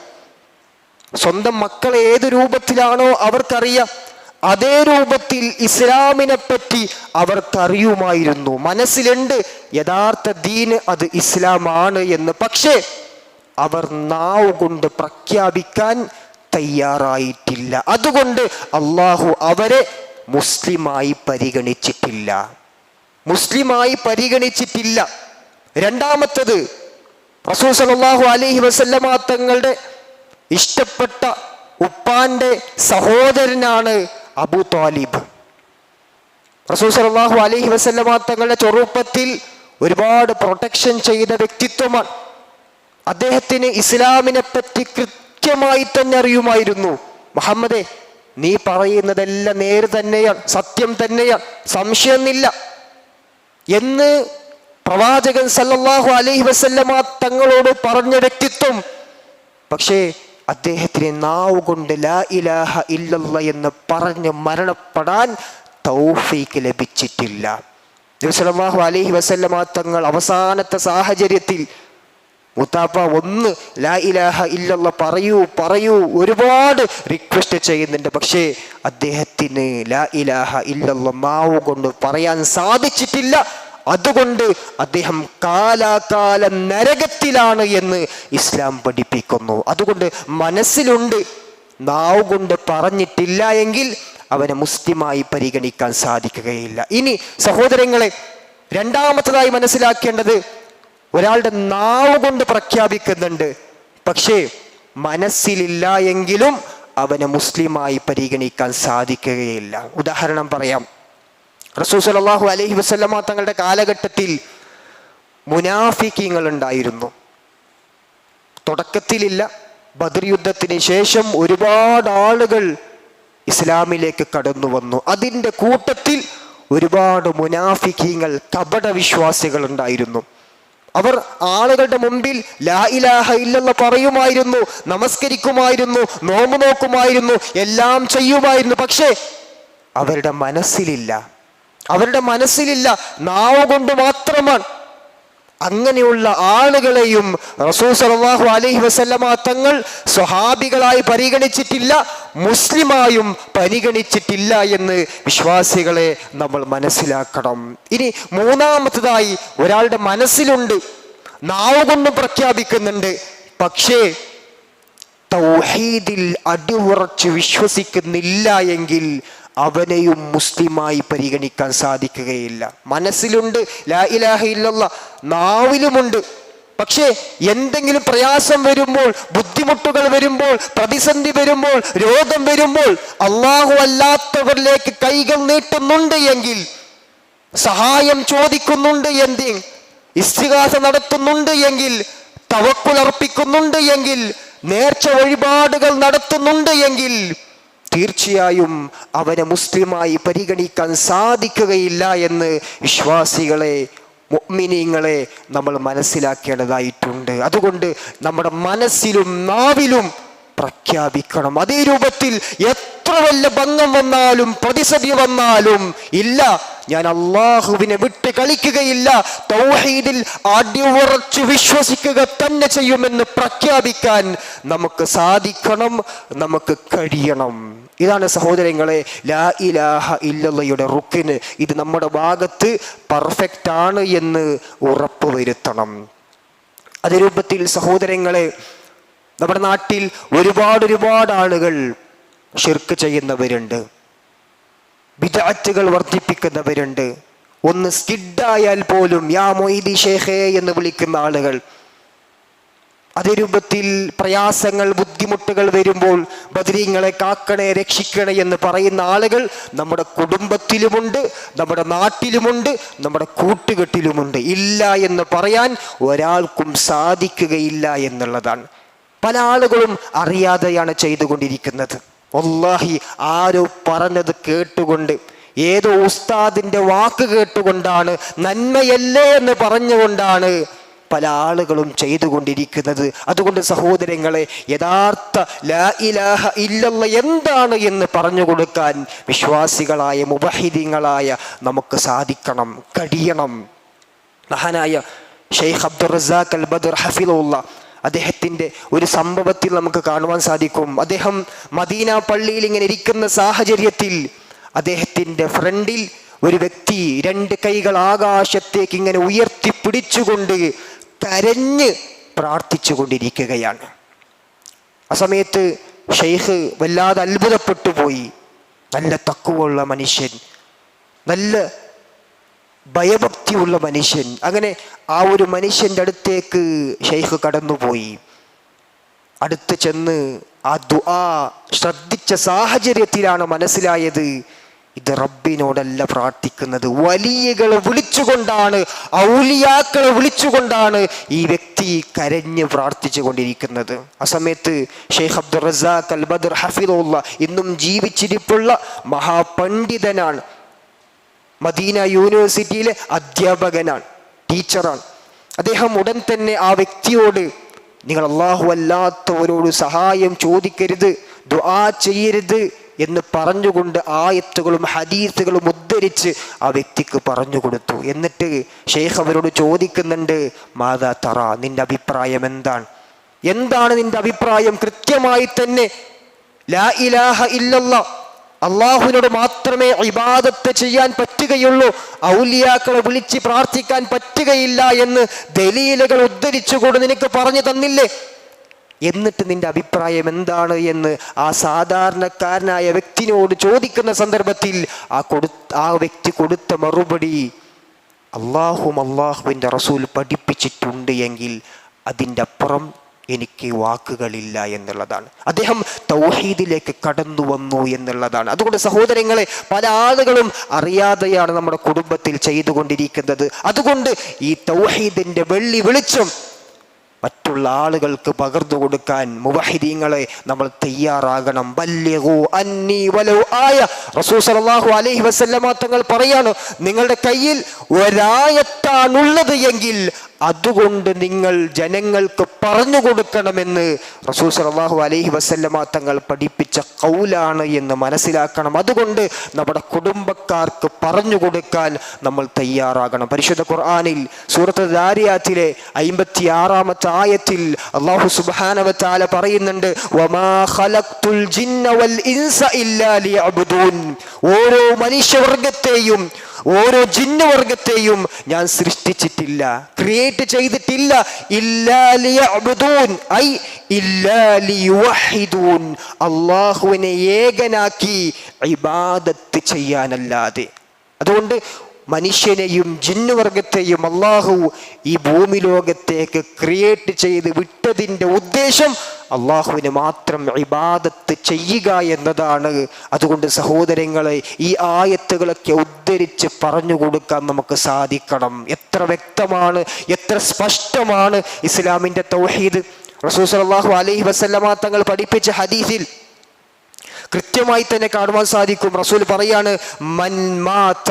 സ്വന്തം മക്കളെ ഏത് രൂപത്തിലാണോ അവർക്കറിയാം, അതേ രൂപത്തിൽ ഇസ്ലാമിനെ പറ്റി അവർക്കറിയുമായിരുന്നു. മനസ്സിലുണ്ട് യഥാർത്ഥ ദീന് അത് ഇസ്ലാമാണ് എന്ന്. പക്ഷേ അവർ നാവ് കൊണ്ട് പ്രഖ്യാപിക്കാൻ തയ്യാറായിട്ടില്ല. അതുകൊണ്ട് അള്ളാഹു അവരെ മുസ്ലിമായി പരിഗണിച്ചിട്ടില്ല, മുസ്ലിമായി പരിഗണിച്ചിട്ടില്ല. രണ്ടാമത്തത്, റസൂൽ സല്ലല്ലാഹു അലൈഹി വസല്ലമ തങ്ങളുടെ ഇഷ്ടപ്പെട്ട ഉപ്പാന്റെ സഹോദരനാണ് അബൂ ത്വാലിബ്. റസൂൽ സല്ലല്ലാഹു അലൈഹി വസല്ലമ തങ്ങളുടെ ചെറുപ്പത്തിൽ ഒരുപാട് പ്രൊട്ടക്ഷൻ ചെയ്ത വ്യക്തിത്വമാണ്. അദ്ദേഹത്തിന് ഇസ്ലാമിനെ പറ്റി കൃത്യമായി തന്നെ അറിയുമായിരുന്നു. മുഹമ്മദേ, നീ പറയുന്നതെല്ലാം നേര് തന്നെയാണ്, സത്യം തന്നെയാണ്, സംശയമൊന്നുമില്ല എന്ന് പ്രവാചകൻ സല്ലല്ലാഹു അലൈഹി വസല്ലമ തങ്ങളോട് പറഞ്ഞ വ്യക്തിത്വം. പക്ഷേ അദ്ദേഹത്തിന് നാവ് കൊണ്ട് ലാ ഇലാഹ ഇല്ലല്ലാഹ് എന്ന് പറഞ്ഞ് മരണപ്പെടാൻ തൗഫീക്ക് ലഭിച്ചിട്ടില്ല. നബി സല്ലല്ലാഹു അലൈഹി വസല്ലമ തങ്ങൾ അവസാനത്തെ സാഹചര്യത്തിൽ, മുത്താപ്പ ഒന്ന് ലാ ഇലാഹ ഇല്ലല്ലാഹ് പറയൂ ഒരുപാട് റിക്വസ്റ്റ് ചെയ്യുന്നുണ്ട്. പക്ഷേ അദ്ദേഹത്തിന് ലാ ഇലാഹ ഇല്ലല്ലാഹ് നാവ് കൊണ്ട് പറയാൻ സാധിച്ചിട്ടില്ല. അതുകൊണ്ട് അദ്ദേഹം കാലാകാലം നരകത്തിലാണ് എന്ന് ഇസ്ലാം പഠിപ്പിക്കുന്നു. അതുകൊണ്ട് മനസ്സിലുണ്ട്, നാവ് കൊണ്ട് പറഞ്ഞിട്ടില്ല എങ്കിൽ അവനെ മുസ്ലിമായി പരിഗണിക്കാൻ സാധിക്കുകയില്ല. ഇനി സഹോദരങ്ങളെ, രണ്ടാമത്തതായി മനസ്സിലാക്കേണ്ടത്, ഒരാളുടെ നാവ് കൊണ്ട് പ്രഖ്യാപിക്കുന്നുണ്ട്, പക്ഷേ മനസ്സിലില്ല എങ്കിലും അവനെ മുസ്ലിമായി പരിഗണിക്കാൻ സാധിക്കുകയില്ല. ഉദാഹരണം പറയാം. റസൂൽ സല്ലല്ലാഹു അലൈഹി വസല്ലമ തങ്ങളുടെ കാലഘട്ടത്തിൽ മുനാഫിക്കീങ്ങൾ ഉണ്ടായിരുന്നു. തുടക്കത്തിലില്ല, ബദർ യുദ്ധത്തിന് ശേഷം ഒരുപാട് ആളുകൾ ഇസ്ലാമിലേക്ക് കടന്നു വന്നു. അതിൻ്റെ കൂട്ടത്തിൽ ഒരുപാട് മുനാഫിക്കീങ്ങൾ, കപട വിശ്വാസികൾ ഉണ്ടായിരുന്നു. അവർ ആളുകളുടെ മുമ്പിൽ ലാ ഇലാഹ ഇല്ലല്ലാഹ് പറയുമായിരുന്നു, നമസ്കരിക്കുമായിരുന്നു, നോമ്പ് നോക്കുമായിരുന്നു, എല്ലാം ചെയ്യുമായിരുന്നു. പക്ഷേ അവരുടെ മനസ്സിലില്ല, നാവ് കൊണ്ട് മാത്രമാണ്. അങ്ങനെയുള്ള ആളുകളെയും റസൂൽ സല്ലല്ലാഹു അലൈഹി വസല്ലമ തങ്ങൾ സ്വഹാബികളായി പരിഗണിച്ചിട്ടില്ല, മുസ്ലിമായും പരിഗണിച്ചിട്ടില്ല എന്ന് വിശ്വാസികളെ നമ്മൾ മനസ്സിലാക്കണം. ഇനി മൂന്നാമത്തതായി, ഒരാളുടെ മനസ്സിലുണ്ട്, നാവ് കൊണ്ട് പ്രഖ്യാപിക്കുന്നുണ്ട്, പക്ഷേ തൗഹീദിൽ അടിയുറച്ച് വിശ്വസിക്കുന്നില്ല എങ്കിൽ അവനെയും മുസ്ലിമായി പരിഗണിക്കാൻ സാധിക്കുകയില്ല. മനസ്സിലുണ്ട് ലാ ഇലാഹ ഇല്ലല്ലാഹ്, നാവിലുമുണ്ട്, പക്ഷേ എന്തെങ്കിലും പ്രയാസം വരുമ്പോൾ, ബുദ്ധിമുട്ടുകൾ വരുമ്പോൾ, പ്രതിസന്ധി വരുമ്പോൾ, രോഗം വരുമ്പോൾ അല്ലാഹു അല്ലാത്തവരിലേക്ക് കൈകൾ നീട്ടുന്നുണ്ട് എങ്കിൽ, സഹായം ചോദിക്കുന്നുണ്ട് എങ്കിൽ, ഇസ്തിഗാസ നടത്തുന്നുണ്ട് എങ്കിൽ, തവക്കുൽ അർപ്പിക്കുന്നുണ്ട് എങ്കിൽ, നേർച്ച വഴിപാടുകൾ നടത്തുന്നുണ്ട് എങ്കിൽ തീർച്ചയായും അവനെ മുസ്ലിമായി പരിഗണിക്കാൻ സാധിക്കുകയില്ല എന്ന് വിശ്വാസികളെ, മുഅ്മിനീങ്ങളെ നമ്മൾ മനസ്സിലാക്കേണ്ടതായിട്ടുണ്ട്. അതുകൊണ്ട് നമ്മുടെ മനസ്സിലും നാവിലും പ്രഖ്യാപിക്കണം. അതേ രൂപത്തിൽ എത്ര വലിയ ഭംഗം വന്നാലും പ്രതിസന്ധി വന്നാലും, ഇല്ല, ഞാൻ അള്ളാഹുവിനെ വിട്ട് കളിക്കുകയില്ല, തൗഹീദിൽ അടിയുറച്ച് വിശ്വസിക്കുക തന്നെ ചെയ്യുമെന്ന് പ്രഖ്യാപിക്കാൻ നമുക്ക് സാധിക്കണം, നമുക്ക് കഴിയണം. ഇതാണ് സഹോദരങ്ങളെ ലാ ഇലാഹ ഇല്ലല്ലയുടെ റുക്ന്. ഇത് നമ്മുടെ ഭാഗത്ത് പെർഫെക്റ്റ് ആണ് എന്ന് ഉറപ്പുവരുത്തണം. അതേ രൂപത്തിൽ സഹോദരങ്ങളെ, നമ്മുടെ നാട്ടിൽ ഒരുപാട് ആളുകൾ ശിർക്ക് ചെയ്യുന്നവരുണ്ട്, ബിദ്അത്തുകൾ വർദ്ധിപ്പിക്കുന്നവരുണ്ട്. ഒന്ന് സ്കിഡായാൽ പോലും യാ മൊയ്തി ഷേഖേ എന്ന് വിളിക്കുന്ന ആളുകൾ. അതേ രൂപത്തിൽ പ്രയാസങ്ങൾ, ബുദ്ധിമുട്ടുകൾ വരുമ്പോൾ ബദരീങ്ങളെ കാക്കണേ രക്ഷിക്കണേ എന്ന് പറയുന്ന ആളുകൾ നമ്മുടെ കുടുംബത്തിലുമുണ്ട്, നമ്മുടെ നാട്ടിലുമുണ്ട്, നമ്മുടെ കൂട്ടുകെട്ടിലുമുണ്ട്. ഇല്ല എന്ന് പറയാൻ ഒരാൾക്കും സാധിക്കുകയില്ല എന്നുള്ളതാണ്. പല ആളുകളും അറിയാതെയാണ് ചെയ്തുകൊണ്ടിരിക്കുന്നത്. വല്ലാഹി ആരോ പറഞ്ഞത് കേട്ടുകൊണ്ട്, ഏതോ ഉസ്താദിന്റെ വാക്ക് കേട്ടുകൊണ്ടാണ്, നന്മയല്ലേ എന്ന് പറഞ്ഞുകൊണ്ടാണ് പല ആളുകളും ചെയ്തുകൊണ്ടിരിക്കുന്നത്. അതുകൊണ്ട് സഹോദരങ്ങളെ, യഥാർത്ഥ ലാ ഇലാഹ ഇല്ലല്ലാ എന്താണ് എന്ന് പറഞ്ഞു കൊടുക്കാൻ വിശ്വാസികളായ മുവഹിദീങ്ങളായ നമുക്ക് സാധിക്കണം, കഴിയണം. മഹാനായ ഷെയ്ഖ് അബ്ദുർ റസാഖ് അൽ ബദർ ഹഫിളുല്ലാ, അദ്ദേഹത്തിൻ്റെ ഒരു സംഭവത്തിൽ നമുക്ക് കാണുവാൻ സാധിക്കും. അദ്ദേഹം മദീന പള്ളിയിൽ ഇങ്ങനെ ഇരിക്കുന്ന സാഹചര്യത്തിൽ അദ്ദേഹത്തിൻ്റെ ഫ്രണ്ടിൽ ഒരു വ്യക്തി 2 കൈകൾ ആകാശത്തേക്ക് ഇങ്ങനെ ഉയർത്തിപ്പിടിച്ചുകൊണ്ട് കരഞ്ഞ് പ്രാർത്ഥിച്ചു കൊണ്ടിരിക്കുകയാണ്. ആ സമയത്ത് ഷെയ്ഖ് വല്ലാതെ അത്ഭുതപ്പെട്ടു പോയി. നല്ല തഖ്വയുള്ള മനുഷ്യൻ, നല്ല ഭയഭക്തിയുള്ള മനുഷ്യൻ. അങ്ങനെ ആ ഒരു മനുഷ്യൻ്റെ അടുത്തേക്ക് ഷെയ്ഖ് കടന്നുപോയി. അടുത്ത് ചെന്ന് ആ ദുആ ശ്രദ്ധിച്ച സാഹചര്യത്തിലാണ് മനസ്സിലായത്, ഇത് റബ്ബിനോടല്ല പ്രാർത്ഥിക്കുന്നത്, വലിയകളെ വിളിച്ചുകൊണ്ടാണ്, ഔലിയാക്കളെ വിളിച്ചുകൊണ്ടാണ് ഈ വ്യക്തി കരഞ്ഞ് പ്രാർത്ഥിച്ചു കൊണ്ടിരിക്കുന്നത്. ആ സമയത്ത് ഷെയ്ഖ് അബ്ദുർ റസാഖ് അൽ ബദർ ഹഫിളുല്ലാ ഇന്നും ജീവിച്ചിരിപ്പുള്ള മഹാപണ്ഡിതനാണ്, മദീന യൂണിവേഴ്സിറ്റിയിലെ അധ്യാപകനാണ്, ടീച്ചറാണ്. അദ്ദേഹം ഉടൻ തന്നെ ആ വ്യക്തിയോട്, നിങ്ങൾ അല്ലാഹു അല്ലാത്തവരോട് സഹായം ചോദിക്കരുത്, ദുആ ചെയ്യരുത് എന്ന് പറഞ്ഞുകൊണ്ട് ആയത്തുകളും ഹദീസുകളും ഉദ്ധരിച്ച് ആ വ്യക്തിക്ക് പറഞ്ഞു കൊടുത്തു. എന്നിട്ട് ഷെയ്ഖ് അവരോട് ചോദിക്കുന്നുണ്ട്, മാദാ തറ, നിന്റെ അഭിപ്രായം എന്താണ് നിന്റെ അഭിപ്രായം? കൃത്യമായി തന്നെ ലാ ഇലാഹ ഇല്ലല്ലാ, അള്ളാഹുവിനോട് മാത്രമേ ഇബാദത്ത് ചെയ്യാൻ പറ്റുകയുള്ളൂ, ഔലിയാക്കളെ വിളിച്ച് പ്രാർത്ഥിക്കാൻ പറ്റുകയില്ല എന്ന് ദലീലുകൾ ഉദ്ധരിച്ചുകൊണ്ട് നിനക്ക് പറഞ്ഞു തന്നില്ലേ? എന്നിട്ട് നിന്റെ അഭിപ്രായം എന്താണ് എന്ന് ആ സാധാരണക്കാരനായ വ്യക്തിനോട് ചോദിക്കുന്ന സന്ദർഭത്തിൽ ആ വ്യക്തി കൊടുത്ത മറുപടി, അള്ളാഹുവിൻ്റെ റസൂൽ പഠിപ്പിച്ചിട്ടുണ്ട് എങ്കിൽ അതിൻ്റെ അപ്പുറം എനിക്ക് വാക്കുകളില്ല എന്നുള്ളതാണ്. അദ്ദേഹം തൗഹീദിലേക്ക് കടന്നു വന്നു എന്നുള്ളതാണ്. അതുകൊണ്ട് സഹോദരങ്ങളെ, പല ആളുകളും അറിയാതെയാണ് നമ്മുടെ കുടുംബത്തിൽ ചെയ്തുകൊണ്ടിരിക്കുന്നത്. അതുകൊണ്ട് ഈ തൗഹീദിൻ്റെ വെള്ളി വെളിച്ചം മറ്റുള്ള ആളുകൾക്ക് പകർന്നു കൊടുക്കാൻ മുവഹിദീങ്ങളെ നമ്മൾ തയ്യാറാകണം. ബല്ലിഗു അന്നി വലൗ ആയ. റസൂൽ സല്ലല്ലാഹു അലൈഹി വസല്ലമ തങ്ങൾ പറയാണ്, നിങ്ങളുടെ കയ്യിൽ ഒരായത്താണുള്ളത് എങ്കിൽ അതുകൊണ്ട് നിങ്ങൾ ജനങ്ങൾക്ക് പറഞ്ഞു കൊടുക്കണമെന്ന് റസൂൽ സല്ലല്ലാഹു അലൈഹി വസല്ലമ തങ്ങൾ പഠിപ്പിച്ച ഖൗലാണ് എന്ന് മനസ്സിലാക്കണം. അതുകൊണ്ട് നമ്മുടെ കുടുംബക്കാർക്ക് പറഞ്ഞു കൊടുക്കാൻ നമ്മൾ തയ്യാറാകണം. പരിശുദ്ധ ഖുർആനിൽ സൂറത്ത് ദാരിയാത്തിലെ 56-ാമത്തെ ആയത്തിൽ അല്ലാഹു സുബ്ഹാനഹു വ തആല പറയുന്നുണ്ട്, വമാ ഖലഖ്തുൽ ജിന്ന വൽ ഇൻസ ഇല്ലാ ലിയഅ്ബുദൂൻ. ഓരോ മനുഷ്യവർഗത്തെയും, ഓരോ ജിന്നുവർഗത്തെയും ഞാൻ സൃഷ്ടിച്ചിട്ടില്ല, ക്രിയേറ്റ് ചെയ്തിട്ടില്ല, ഇല്ലാ ലിയഅ്ബുദൂൻ ഐ ഇല്ലാ ലിയുവഹിദൂൻ, അല്ലാഹുവിനെ ഏകനാക്കി ഇബാദത്ത് ചെയ്യാനല്ലാതെ. അതുകൊണ്ട് മനുഷ്യനെയും ജിന്നുവർഗത്തെയും അള്ളാഹു ഈ ഭൂമി ലോകത്തേക്ക് ക്രിയേറ്റ് ചെയ്ത് വിട്ടതിൻ്റെ ഉദ്ദേശം അള്ളാഹുവിന് മാത്രം ഇബാദത്ത് ചെയ്യുക എന്നതാണ്. അതുകൊണ്ട് സഹോദരങ്ങളെ, ഈ ആയത്തുകളൊക്കെ ഉദ്ധരിച്ച് പറഞ്ഞു കൊടുക്കാൻ നമുക്ക് സാധിക്കണം. എത്ര വ്യക്തമാണ്, എത്ര സ്പഷ്ടമാണ് ഇസ്ലാമിൻ്റെ തൗഹീദ്. റസൂൽ സല്ലല്ലാഹു അലൈഹി വസല്ലമ തങ്ങൾ പഠിപ്പിച്ച ഹദീസിൽ കൃത്യമായി തന്നെ കാണുവാൻ സാധിക്കും. റസൂൽ പറയാണ്, മൻ മാത,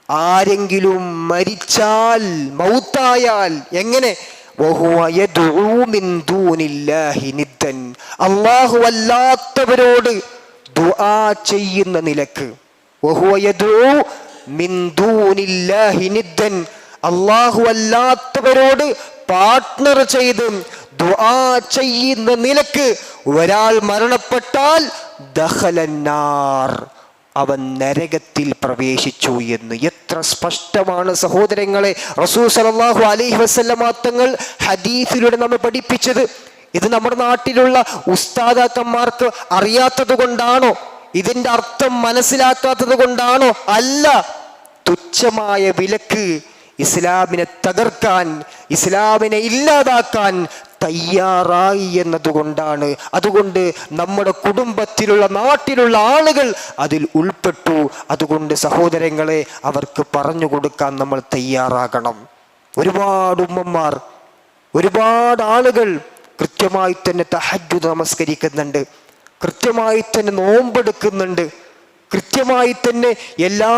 ആരെങ്കിലും മരിച്ചാൽ, മൗത്തായാൽ, എങ്ങനെ? അല്ലാഹു അല്ലാത്തവരോട് ദുആ ചെയ്യുന്ന നിലക്ക്. അല്ലാഹു അല്ലാത്തവരോട് പാർട്ട്ണർ ചെയ്ത് ദുആ ചെയ്യുന്ന നിലക്ക് ഒരാൾ മരണപ്പെട്ടാൽ ദഖലന്നാർ, അവൻ നരകത്തിൽ പ്രവേശിച്ചു എന്ന്. എത്ര സ്പഷ്ടമാണ് സഹോദരങ്ങളെ റസൂൽ സല്ലല്ലാഹു അലൈഹി വസല്ലമ തങ്ങൾ ഹദീസിലൂടെ നമ്മെ പഠിപ്പിച്ചത്. ഇത് നമ്മുടെ നാട്ടിലുള്ള ഉസ്താദാക്കന്മാർക്ക് അറിയാത്തത് കൊണ്ടാണോ? ഇതിന്റെ അർത്ഥം മനസ്സിലാക്കാത്തത് കൊണ്ടാണോ? അല്ല. തുച്ഛമായ വിലക്ക് ഇസ്ലാമിനെ തകർക്കാൻ, ഇസ്ലാമിനെ ഇല്ലാതാക്കാൻ തയ്യാറായി എന്നതുകൊണ്ടാണ്. അതുകൊണ്ട് നമ്മുടെ കുടുംബത്തിലുള്ള, നാട്ടിലുള്ള ആളുകൾ അതിൽ ഉൾപ്പെട്ടു. അതുകൊണ്ട് സഹോദരങ്ങളെ, അവർക്ക് പറഞ്ഞു കൊടുക്കാൻ നമ്മൾ തയ്യാറാകണം. ഒരുപാട് ഉമ്മമാർ, ഒരുപാട് ആളുകൾ കൃത്യമായി തന്നെ തഹജ്ജുദ് നമസ്കരിക്കുന്നുണ്ട്, കൃത്യമായി തന്നെ നോമ്പെടുക്കുന്നുണ്ട്, കൃത്യമായി തന്നെ എല്ലാ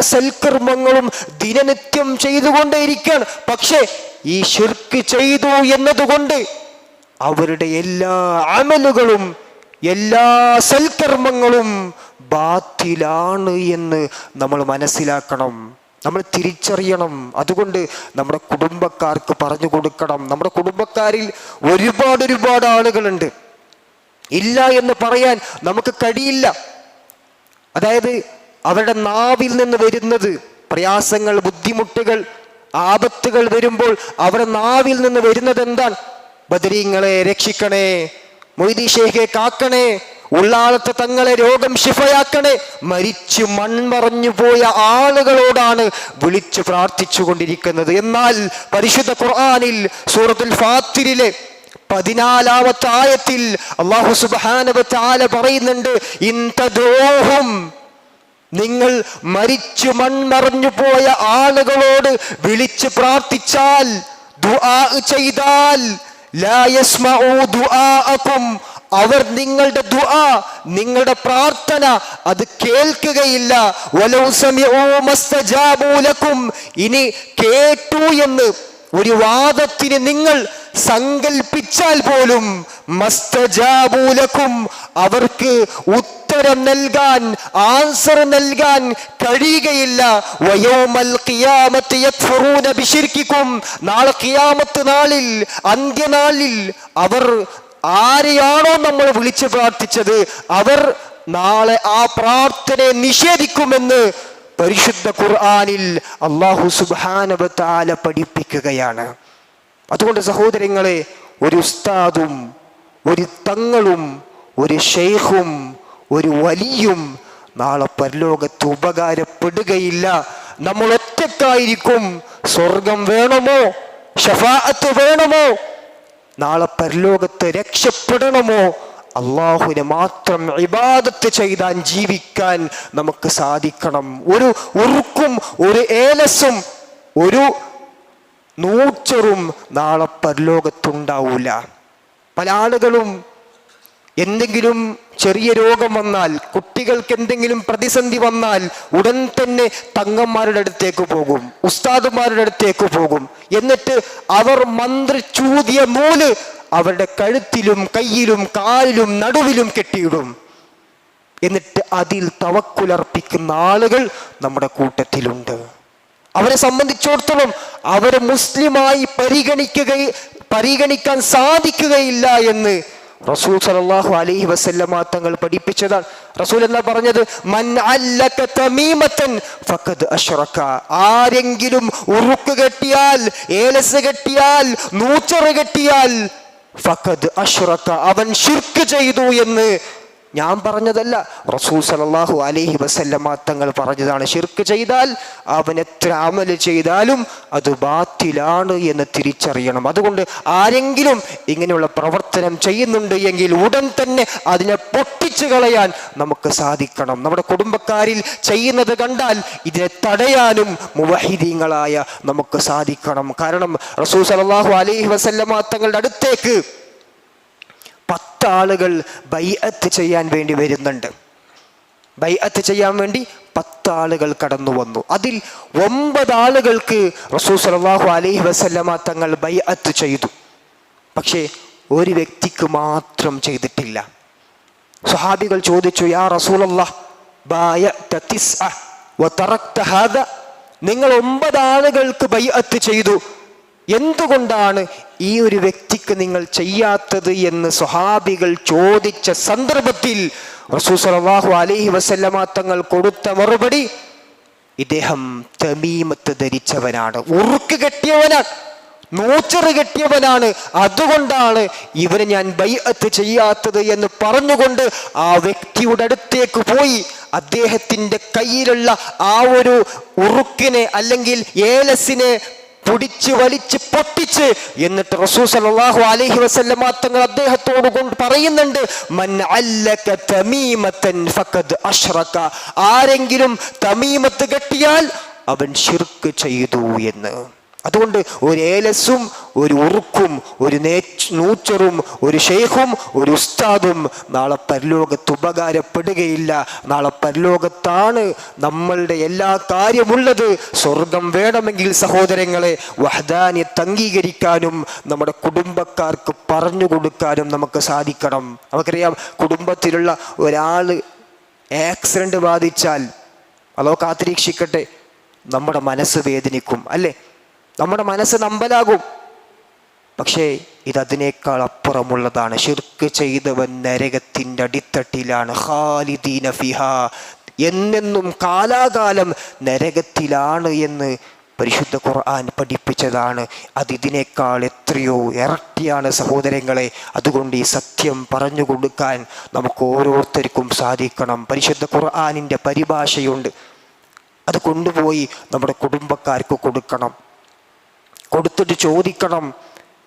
സൽക്കർമ്മങ്ങളും ദിനനിത്യം ചെയ്തുകൊണ്ടേയിരിക്കുകയാണ്. പക്ഷെ ഈ ശിർക്ക് ചെയ്തു എന്നതുകൊണ്ട് അവരുടെ എല്ലാ അമലുകളും, എല്ലാ സൽക്കർമ്മങ്ങളും ബാത്തിലാണ് എന്ന് നമ്മൾ മനസ്സിലാക്കണം, നമ്മൾ തിരിച്ചറിയണം. അതുകൊണ്ട് നമ്മുടെ കുടുംബക്കാർക്ക് പറഞ്ഞു കൊടുക്കണം. നമ്മുടെ കുടുംബക്കാരിൽ ഒരുപാട് ആളുകളുണ്ട്, ഇല്ല എന്ന് പറയാൻ നമുക്ക് കഴിയില്ല. അതായത് അവരുടെ നാവിൽ നിന്ന് വരുന്നത് പ്രയാസങ്ങൾ, ബുദ്ധിമുട്ടുകൾ, ആപത്തുകൾ വരുമ്പോൾ അവരുടെ നാവിൽ നിന്ന് വരുന്നത് എന്താണ്? ബദരീങ്ങളെ രക്ഷിക്കണേ, മൊയ്തി ഷേഖെ കാക്കണേ, ഉള്ളാളത്തെ തങ്ങളെ രോഗം ശിഫയാക്കണേ. മരിച്ചു മൺമറഞ്ഞു പോയ ആളുകളോടാണ് വിളിച്ചു പ്രാർത്ഥിച്ചു കൊണ്ടിരിക്കുന്നത്. എന്നാൽ പരിശുദ്ധ ഖുർആനിൽ സൂറത്തുൽ ഫാത്തിരിലെ 14-ാമത്തെ ആയത്തിൽ അല്ലാഹു സുബ്ഹാനഹു വ തആല പറയുന്നുണ്ട്, ഇൻ തദഊഹും, നിങ്ങൾ മരിച്ചു മൺമറഞ്ഞു പോയ ആളുകളോട് വിളിച്ച് പ്രാർത്ഥിച്ചാൽ, ദുആ ചെയ്താൽ, ലാ യസ്മഉ ദുആഅകും, അവർ നിങ്ങളുടെ ദുആ, നിങ്ങളുടെ പ്രാർത്ഥന അത് കേൾക്കുകയില്ല. വലൗ സമിഉ മസ്തജാബു ലക്കും, ഇനി കേട്ടു എന്ന് ഒരു വാദത്തിന് നിങ്ങൾ സങ്കൽപ്പിച്ചാൽ പോലും മസ്തജാബു ലക്കും, അവർക്ക് ഉത്തരം നൽകാൻ, ആൻസർ നൽകാൻ കഴിയുകയില്ല. വയൗമൽ ഖിയാമത്തി യക്ഫുറൂന ബിശിർക്കിക്കും, നാളെ ഖിയാമത്ത് നാളിൽ, അന്ത്യനാളിൽ അവർ ആരെയാണോ നമ്മൾ വിളിച്ച് പ്രാർത്ഥിച്ചത്, അവർ നാളെ ആ പ്രാർത്ഥനയെ നിഷേധിക്കുമെന്ന് പരിശുദ്ധ ഖുർആനിൽ അല്ലാഹു സുബ്ഹാനഹു വ തആല പഠിപ്പിക്കുകയാണ്. അതുകൊണ്ട് സഹോദരങ്ങളെ, ഒരു ഉസ്താദും, ഒരു തങ്ങളും, ഒരു ഷെയ്ഖും, ഒരു വലിയും നാളെ പരലോകത്ത് ഉപകാരപ്പെടുകയില്ല. നമ്മൾ ഒറ്റക്കായിരിക്കും. സ്വർഗം വേണമോ, ശഫാഅത്ത് വേണമോ, നാളെ പരലോകത്ത് രക്ഷപ്പെടണമോ, അള്ളാഹുവിനെ മാത്രം ഇബാദത്ത് ചെയ്താൻ ജീവിക്കാൻ നമുക്ക് സാധിക്കണം. ഒരു ഉറുക്കും, ഒരു ഏലസും, ഒരു നൂച്ചറും നാളെ പരലോകത്തുണ്ടാവൂല. പല ആളുകളും എന്തെങ്കിലും ചെറിയ രോഗം വന്നാൽ, കുട്ടികൾക്ക് എന്തെങ്കിലും പ്രതിസന്ധി വന്നാൽ ഉടൻ തന്നെ തങ്ങന്മാരുടെ അടുത്തേക്ക് പോകും, ഉസ്താദുമാരുടെ അടുത്തേക്ക് പോകും. എന്നിട്ട് അവർ മന്ത്രിച്ചൂതിയ നൂല് അവരുടെ കഴുത്തിലും കയ്യിലും കാലിലും നടുവിലും കെട്ടിയിടും. എന്നിട്ട് അതിൽ തവക്കുലർപ്പിക്കുന്ന ആളുകൾ നമ്മുടെ കൂട്ടത്തിലുണ്ട്. അവരെ സംബന്ധിച്ചിടത്തോളം അവരെ മുസ്ലിമായി പരിഗണിക്കാൻ സാധിക്കുകയില്ല എന്ന് റസൂൽ സല്ലല്ലാഹു അലൈഹി വസല്ലമ തങ്ങൾ പഠിപ്പിച്ചതാണ്. റസൂൽ എന്താ പറഞ്ഞത്? മൻ അല്ലക തമീമതൻ ഫഖദ് അശ്റക, ആരെങ്കിലും ഉറുക്ക് കെട്ടിയാൽ, ഏലസ് കെട്ടിയാൽ, നൂച്ചറ് കെട്ടിയാൽ ഫഖദ് അശ്റക, അവൻ ശിർക്ക് ചെയ്തു എന്ന് ഞാൻ പറഞ്ഞതല്ല, റസൂൽ സല്ലല്ലാഹു അലൈഹി വസല്ലമ തങ്ങൾ പറഞ്ഞതാണ്. ശിർക്ക് ചെയ്താൽ അവൻ എത്ര അമൽ ചെയ്താലും അത് ബാത്തിലാണ് എന്ന് തിരിച്ചറിയണം. അതുകൊണ്ട് ആരെങ്കിലും ഇങ്ങനെയുള്ള പ്രവർത്തനം ചെയ്യുന്നുണ്ട് എങ്കിൽ ഉടൻ തന്നെ അതിനെ പൊട്ടിച്ചു കളയാൻ നമുക്ക് സാധിക്കണം. നമ്മുടെ കുടുംബക്കാരിൽ ചെയ്യുന്നത് കണ്ടാൽ ഇതിനെ തടയാനും മുവഹിദീങ്ങളായ നമുക്ക് സാധിക്കണം. കാരണം റസൂൽ സല്ലല്ലാഹു അലൈഹി വസല്ലമ തങ്ങളുടെ അടുത്തേക്ക് 10 ആളുകൾ ബൈഅത്ത് ചെയ്യാൻ വേണ്ടി വരുന്നുണ്ട്. ബൈഅത്ത് ചെയ്യാൻ വേണ്ടി 10 ആളുകൾ കടന്നു വന്നു. അതിൽ 9 ആളുകൾക്ക് റസൂൽ സല്ലല്ലാഹു അലൈഹി വസല്ലമ തങ്ങൾ ബൈഅത്ത് ചെയ്തു. പക്ഷേ ഒരു വ്യക്തിക്ക് മാത്രം ചെയ്തിട്ടില്ല. സ്വഹാബികൾ ചോദിച്ചു, യാ റസൂലല്ലാഹ്, ബൈഅത തിസ്അ വതറക്ത ഹാദ, നിങ്ങൾ 9 ആളുകൾക്ക് ബൈഅത്ത് ചെയ്തു, എന്തുകൊണ്ടാണ് ഈ ഒരു വ്യക്തിക്ക് നിങ്ങൾ ചെയ്യാത്തത് എന്ന് സ്വഹാബികൾ ചോദിച്ച സന്ദർഭത്തിൽ റസൂൽ സല്ലല്ലാഹു അലൈഹി വസല്ലമ തങ്ങൾ കൊടുത്ത മറുപടി, ഇദ്ദേഹം തമീമത്ത് ധരിച്ചവനാണ്, ഉറുക്ക് കെട്ടിയവനാണ്, നൂച്ചറ് കെട്ടിയവനാണ്, അതുകൊണ്ടാണ് ഇവന് ഞാൻ ബൈഅത്ത് ചെയ്യാത്തത് എന്ന് പറഞ്ഞുകൊണ്ട് ആ വ്യക്തിയുടെ അടുത്തേക്ക് പോയി അദ്ദേഹത്തിൻ്റെ കയ്യിലുള്ള ആ ഒരു ഉറുക്കിനെ അല്ലെങ്കിൽ ഏലസിനെ പിടിച്ച് വലിച്ച് പൊട്ടിച്ച്, എന്നിട്ട് റസൂൽ സല്ലല്ലാഹു അലൈഹി വസല്ലമ തങ്ങൾ അദ്ദേഹത്തോട് കൊണ്ട് പറയുന്നുണ്ട്, മൻ അല്ലക തമീമതൻ ഫഖദ് അശ്റക, ആരെങ്കിലും തമീമത്ത് കെട്ടിയാൽ അവൻ ശിർക്ക് ചെയ്തു എന്ന്. അതുകൊണ്ട് ഒരു ഏലസും ഒരു ഉറുക്കും ഒരു നൂച്ചറും ഒരു ഷെയ്ഖും ഒരു ഉസ്താദും നാളെ പരലോകത്ത് ഉപകാരപ്പെടുകയില്ല. നാളെ പരലോകത്താണ് നമ്മളുടെ എല്ലാ കാര്യമുള്ളത്. സ്വർഗം വേണമെങ്കിൽ സഹോദരങ്ങളെ വഹ്ദാനിയത്ത് അംഗീകരിക്കാനും നമ്മുടെ കുടുംബക്കാർക്ക് പറഞ്ഞു കൊടുക്കാനും നമുക്ക് സാധിക്കണം. നമുക്കറിയാം, കുടുംബത്തിലുള്ള ഒരാൾ ആക്സിഡന്റ് ബാധിച്ചാൽ, അതോ കാത്തിരീക്ഷിക്കട്ടെ, നമ്മുടെ മനസ്സ് വേദനിക്കും അല്ലേ, നമ്മുടെ മനസ്സ് നമ്പലാകും. പക്ഷേ ഇതതിനേക്കാൾ അപ്പുറമുള്ളതാണ്. ശിർക്ക് ചെയ്തവൻ നരകത്തിൻ്റെ അടിത്തട്ടിലാണ്, ഖാലിദീന ഫിഹാ, എന്നെന്നും കാലാകാലം നരകത്തിലാണ് എന്ന് പരിശുദ്ധ ഖുർആൻ പഠിപ്പിച്ചതാണ്. ഇതിനേക്കാൾ എത്രയോ ഇരട്ടിയാണ് സഹോദരങ്ങളെ. അതുകൊണ്ട് ഈ സത്യം പറഞ്ഞു കൊടുക്കാൻ നമുക്ക് ഓരോരുത്തർക്കും സാധിക്കണം. പരിശുദ്ധ ഖുർആനിൻ്റെ പരിഭാഷയുണ്ട്, അത് കൊണ്ടുപോയി നമ്മുടെ കുടുംബക്കാർക്ക് കൊടുക്കണം. കൊടുത്തിട്ട് ചോദിക്കണം,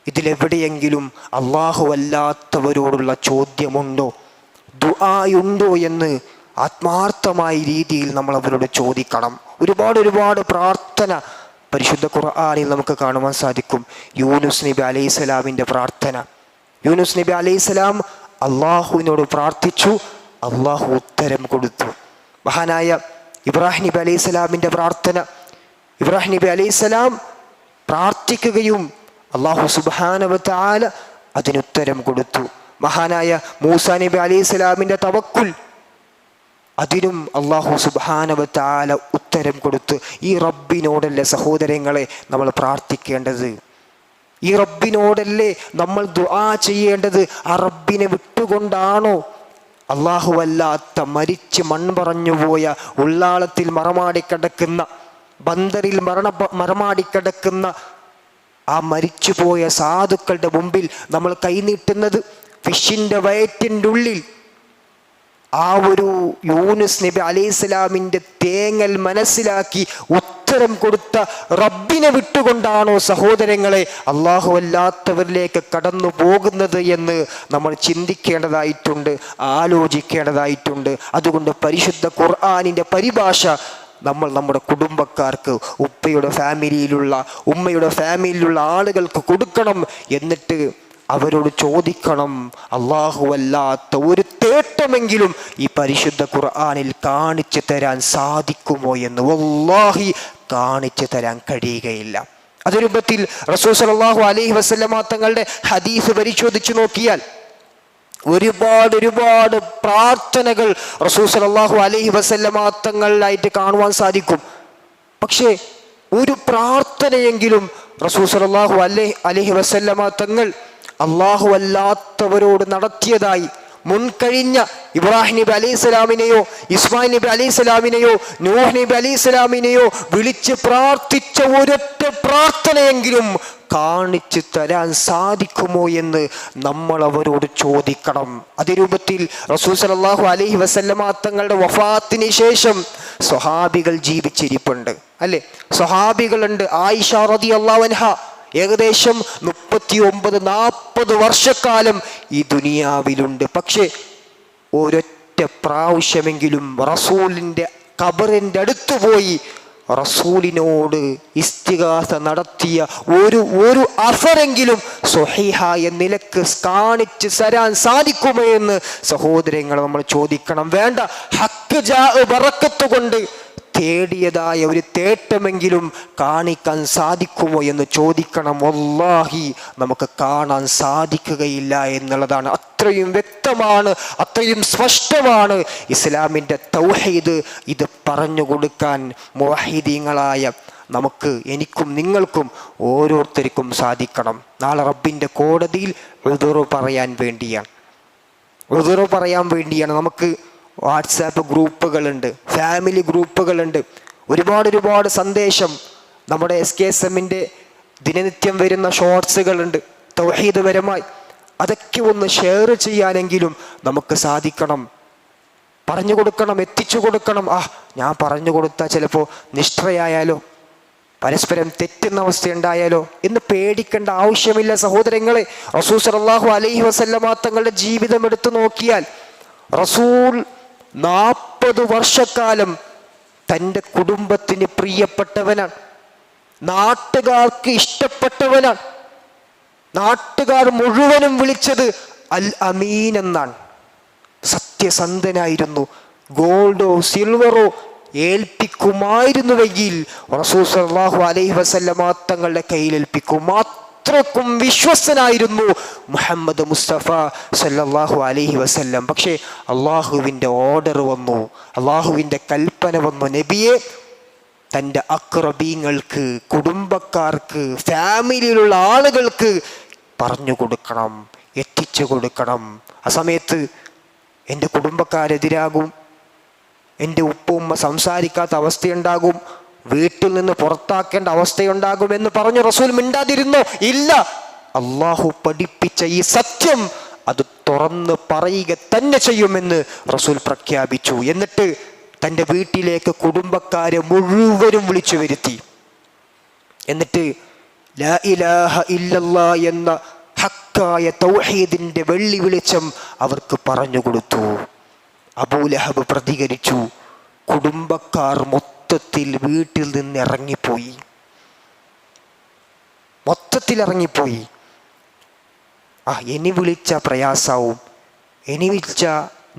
ഇതിലെവിടെയെങ്കിലും അല്ലാഹു അല്ലാത്തവരോടുള്ള ചോദ്യമുണ്ടോ, ദുആയുണ്ടോ എന്ന് ആത്മാർത്ഥമായ രീതിയിൽ നമ്മൾ അവരോട് ചോദിക്കണം. ഒരുപാട് പ്രാർത്ഥന പരിശുദ്ധ ഖുർആനിൽ നമുക്ക് കാണുവാൻ സാധിക്കും. യൂനുസ് നബി അലൈഹിസ്സലാമിൻ്റെ പ്രാർത്ഥന. യൂനുസ് നബി അലൈഹിസ്സലാം അള്ളാഹുവിനോട് പ്രാർത്ഥിച്ചു, അള്ളാഹു ഉത്തരം കൊടുത്തു. മഹാനായ ഇബ്രാഹിം നബി അലൈഹിസ്സലാമിൻ്റെ പ്രാർത്ഥന. ഇബ്രാഹിം നബി അലൈഹിസ്സലാം പ്രാർത്ഥിക്കുകയും അല്ലാഹു സുബ്ഹാനഹു വ തആല അതിനുത്തരം കൊടുത്തു. മഹാനായ മൂസാ നബി അലൈഹിസ്സലാമിൻ്റെ തവക്കുൽ, അതിനും അല്ലാഹു സുബ്ഹാനഹു വ തആല ഉത്തരം കൊടുത്തു. ഈ റബ്ബിനോടല്ലേ സഹോദരങ്ങളെ നമ്മൾ പ്രാർത്ഥിക്കേണ്ടത്? ഈ റബ്ബിനോടല്ലേ നമ്മൾ ദുആ ചെയ്യേണ്ടത്? ആ റബ്ബിനെ വിട്ടുകൊണ്ടാണോ അല്ലാഹുവല്ലാത്ത മരിച്ച് മൺപറഞ്ഞുപോയ ഉള്ളാളത്തിൽ മറമാടിക്കിടക്കുന്ന, ബന്ദറിൽ മറമാടിക്കിടക്കുന്ന ആ മരിച്ചുപോയ സാധുക്കളുടെ മുമ്പിൽ നമ്മൾ കൈനീട്ടുന്നത്? ഫിഷിൻ്റെ വയറ്റിൻ്റെ ഉള്ളിൽ ആ ഒരു യൂനുസ് നബി അലൈഹിസ്സലാമിൻ്റെ തേങ്ങൽ മനസ്സിലാക്കി ഉത്തരം കൊടുത്ത റബ്ബിനെ വിട്ടുകൊണ്ടാണോ സഹോദരങ്ങളെ അല്ലാഹു അല്ലാത്തവരിലേക്ക് കടന്നു പോകുന്നത് എന്ന് നമ്മൾ ചിന്തിക്കേണ്ടതായിട്ടുണ്ട്, ആലോചിക്കേണ്ടതായിട്ടുണ്ട്. അതുകൊണ്ട് പരിശുദ്ധ ഖുർആനിൻ്റെ പരിഭാഷ നമ്മൾ നമ്മുടെ കുടുംബക്കാർക്ക്, ഉപ്പയുടെ ഫാമിലിയിലുള്ള, ഉമ്മയുടെ ഫാമിലിയിലുള്ള ആളുകൾക്ക് കൊടുക്കണം. എന്നിട്ട് അവരോട് ചോദിക്കണം, അല്ലാഹുവല്ലാത്ത ഒരു തേട്ടമെങ്കിലും ഈ പരിശുദ്ധ ഖുർആനിൽ കാണിച്ചു തരാൻ സാധിക്കുമോ എന്ന്. വല്ലാഹി കാണിച്ചു തരാൻ കഴിയുകയില്ല. അതൊരു രൂപത്തിൽ റസൂൽ സല്ലല്ലാഹു അലൈഹി വസല്ലമ തങ്ങളുടെ ഹദീസ് പരിശോധിച്ചു നോക്കിയാൽ ഒരുപാട് പ്രാർത്ഥനകൾ റസൂൽ സല്ലല്ലാഹു അലൈഹി വസല്ലമ തങ്ങളായിട്ട് കാണുവാൻ സാധിക്കും. പക്ഷേ ഒരു പ്രാർത്ഥനയെങ്കിലും റസൂൽ സല്ലല്ലാഹു അലൈഹി വസല്ലമ തങ്ങൾ അല്ലാഹു അല്ലാത്തവരോട് നടത്തിയതായി മുൻകഴിഞ്ഞ ഇബ്രാഹിം നബി അലൈഹിസ്സലാമിനെയോ ഇസ്മായിൽ നബി അലൈഹിസ്സലാമിനെയോ നൂഹ് നബി അലൈഹിസ്സലാമിനെയോ വിളിച്ച് പ്രാർത്ഥിച്ച ഒരൊറ്റ പ്രാർത്ഥനയെങ്കിലും കാണിച്ചു തരാൻ സാധിക്കുമോ എന്ന് നമ്മൾ അവരോട് ചോദിക്കണം. അതേ രൂപത്തിൽ റസൂൽ സല്ലല്ലാഹു അലൈഹി വസല്ലമ തങ്ങളുടെ വഫാത്തിന് ശേഷം സ്വഹാബികൾ ജീവിച്ചിരിപ്പുണ്ട് അല്ലേ? സ്വഹാബികളുണ്ട്. ആയിഷ റളിയല്ലാഹു അൻഹ ഏകദേശം 39-40 വർഷക്കാലം ഈ ദുനിയാവിലുണ്ട്. പക്ഷേ ഒരൊറ്റ പ്രാവശ്യമെങ്കിലും റസൂലിൻ്റെ ഖബറിൻ്റെ അടുത്ത് പോയി റസൂലിനോട് ഇസ്തിഗാസ നടത്തിയ ഒരു അസറെങ്കിലും സ്വഹീഹായ നിലക്ക് കാണിച്ച് തരാൻ സാധിക്കുമോ എന്ന് സഹോദരങ്ങൾ നമ്മൾ ചോദിക്കണം. വേണ്ട, ഹക്ക് ജാ ബറക്കത്ത് കൊണ്ട് തേടിയതായ ഒരു തേട്ടമെങ്കിലും കാണിക്കാൻ സാധിക്കുമോ എന്ന് ചോദിക്കണം. വല്ലാഹി നമുക്ക് കാണാൻ സാധിക്കുകയില്ല എന്നുള്ളതാണ്. അത്രയും വ്യക്തമാണ്, അത്രയും സ്പഷ്ടമാണ് ഇസ്ലാമിൻ്റെ തൗഹീദ്. ഇത് പറഞ്ഞു കൊടുക്കാൻ മുവഹിദീങ്ങളായ നമുക്ക്, എനിക്കും നിങ്ങൾക്കും ഓരോരുത്തർക്കും സാധിക്കണം. നാളെ റബ്ബിൻ്റെ കോടതിയിൽ ഉദുറ് പറയാൻ വേണ്ടിയാണ് നമുക്ക് വാട്സാപ്പ് ഗ്രൂപ്പുകളുണ്ട്, ഫാമിലി ഗ്രൂപ്പുകളുണ്ട്, ഒരുപാട് സന്ദേശം. നമ്മുടെ SKSMന്റെ ദിനനിത്യം വരുന്ന ഷോർട്സുകളുണ്ട് തൗഹീദ് പരമായി. അതൊക്കെ ഒന്ന് ഷെയർ ചെയ്യാനെങ്കിലും നമുക്ക് സാധിക്കണം. പറഞ്ഞു കൊടുക്കണം, എത്തിച്ചു കൊടുക്കണം. ഞാൻ പറഞ്ഞു കൊടുത്താൽ ചിലപ്പോൾ നിഷ്ഠയായാലോ, പരസ്പരം തെറ്റുന്ന അവസ്ഥയുണ്ടായാലോ എന്ന് പേടിക്കേണ്ട ആവശ്യമില്ല സഹോദരങ്ങളെ. റസൂൽ സല്ലല്ലാഹു അലൈഹി വസല്ലമ തങ്ങളുടെ ജീവിതം എടുത്തു നോക്കിയാൽ റസൂൽ 40 വർഷക്കാലം തൻ്റെ കുടുംബത്തിന് പ്രിയപ്പെട്ടവനാണ്, നാട്ടുകാർക്ക് ഇഷ്ടപ്പെട്ടവനാണ്. നാട്ടുകാർ മുഴുവനും വിളിച്ചത് അൽ അമീൻ എന്നാണ്. സത്യസന്ധനായിരുന്നു. ഗോൾഡോ സിൽവറോ ഏൽപ്പിക്കുമായിരുന്നുവെങ്കിൽ റസൂൽ സല്ലല്ലാഹു അലൈഹി വസല്ലമ തങ്ങളുടെ കയ്യിൽ ഏൽപ്പിക്കും. അത്രക്കും വിശ്വസ്തനായിരുന്നു മുഹമ്മദ് മുസ്തഫ സല്ലല്ലാഹു അലൈഹി വസല്ലം. പക്ഷേ അള്ളാഹുവിൻ്റെ ഓർഡർ വന്നു, അള്ളാഹുവിൻ്റെ കൽപ്പന വന്നു, നബിയെ തൻ്റെ അക്രബീങ്ങൾക്ക്, കുടുംബക്കാർക്ക്, ഫാമിലിയിലുള്ള ആളുകൾക്ക് പറഞ്ഞു കൊടുക്കണം, എത്തിച്ചു കൊടുക്കണം. ആ സമയത്ത് എൻ്റെ കുടുംബക്കാരെതിരാകും, എൻ്റെ ഉപ്പ സംസാരിക്കാത്ത അവസ്ഥയുണ്ടാകും, വീട്ടിൽ നിന്ന് പുറത്താക്കേണ്ട അവസ്ഥയുണ്ടാകും എന്ന് പറഞ്ഞു റസൂൽ മിണ്ടാതിരുന്നോ? ഇല്ല. അള്ളാഹു പഠിപ്പിച്ച ഈ സത്യം അത് തുറന്ന് പറയുക തന്നെ ചെയ്യുമെന്ന് റസൂൽ പ്രഖ്യാപിച്ചു. എന്നിട്ട് തൻ്റെ വീട്ടിലേക്ക് കുടുംബക്കാരെ മുഴുവനും വിളിച്ചു വരുത്തി. എന്നിട്ട് ലാ ഇലാഹ ഇല്ലല്ലാ എന്ന ഹക്കായ തൗഹീദിന്റെ വെള്ളി വെളിച്ചം അവർക്ക് പറഞ്ഞു കൊടുത്തു. അബൂലഹബ് പ്രതികരിച്ചു. കുടുംബക്കാർ മൊത്തത്തിൽ വീട്ടിൽ നിന്ന് ഇറങ്ങിപ്പോയി, ഇറങ്ങിപ്പോയി. ഇനി വിളിച്ച പ്രയാസാവും, ഇനി വിളിച്ച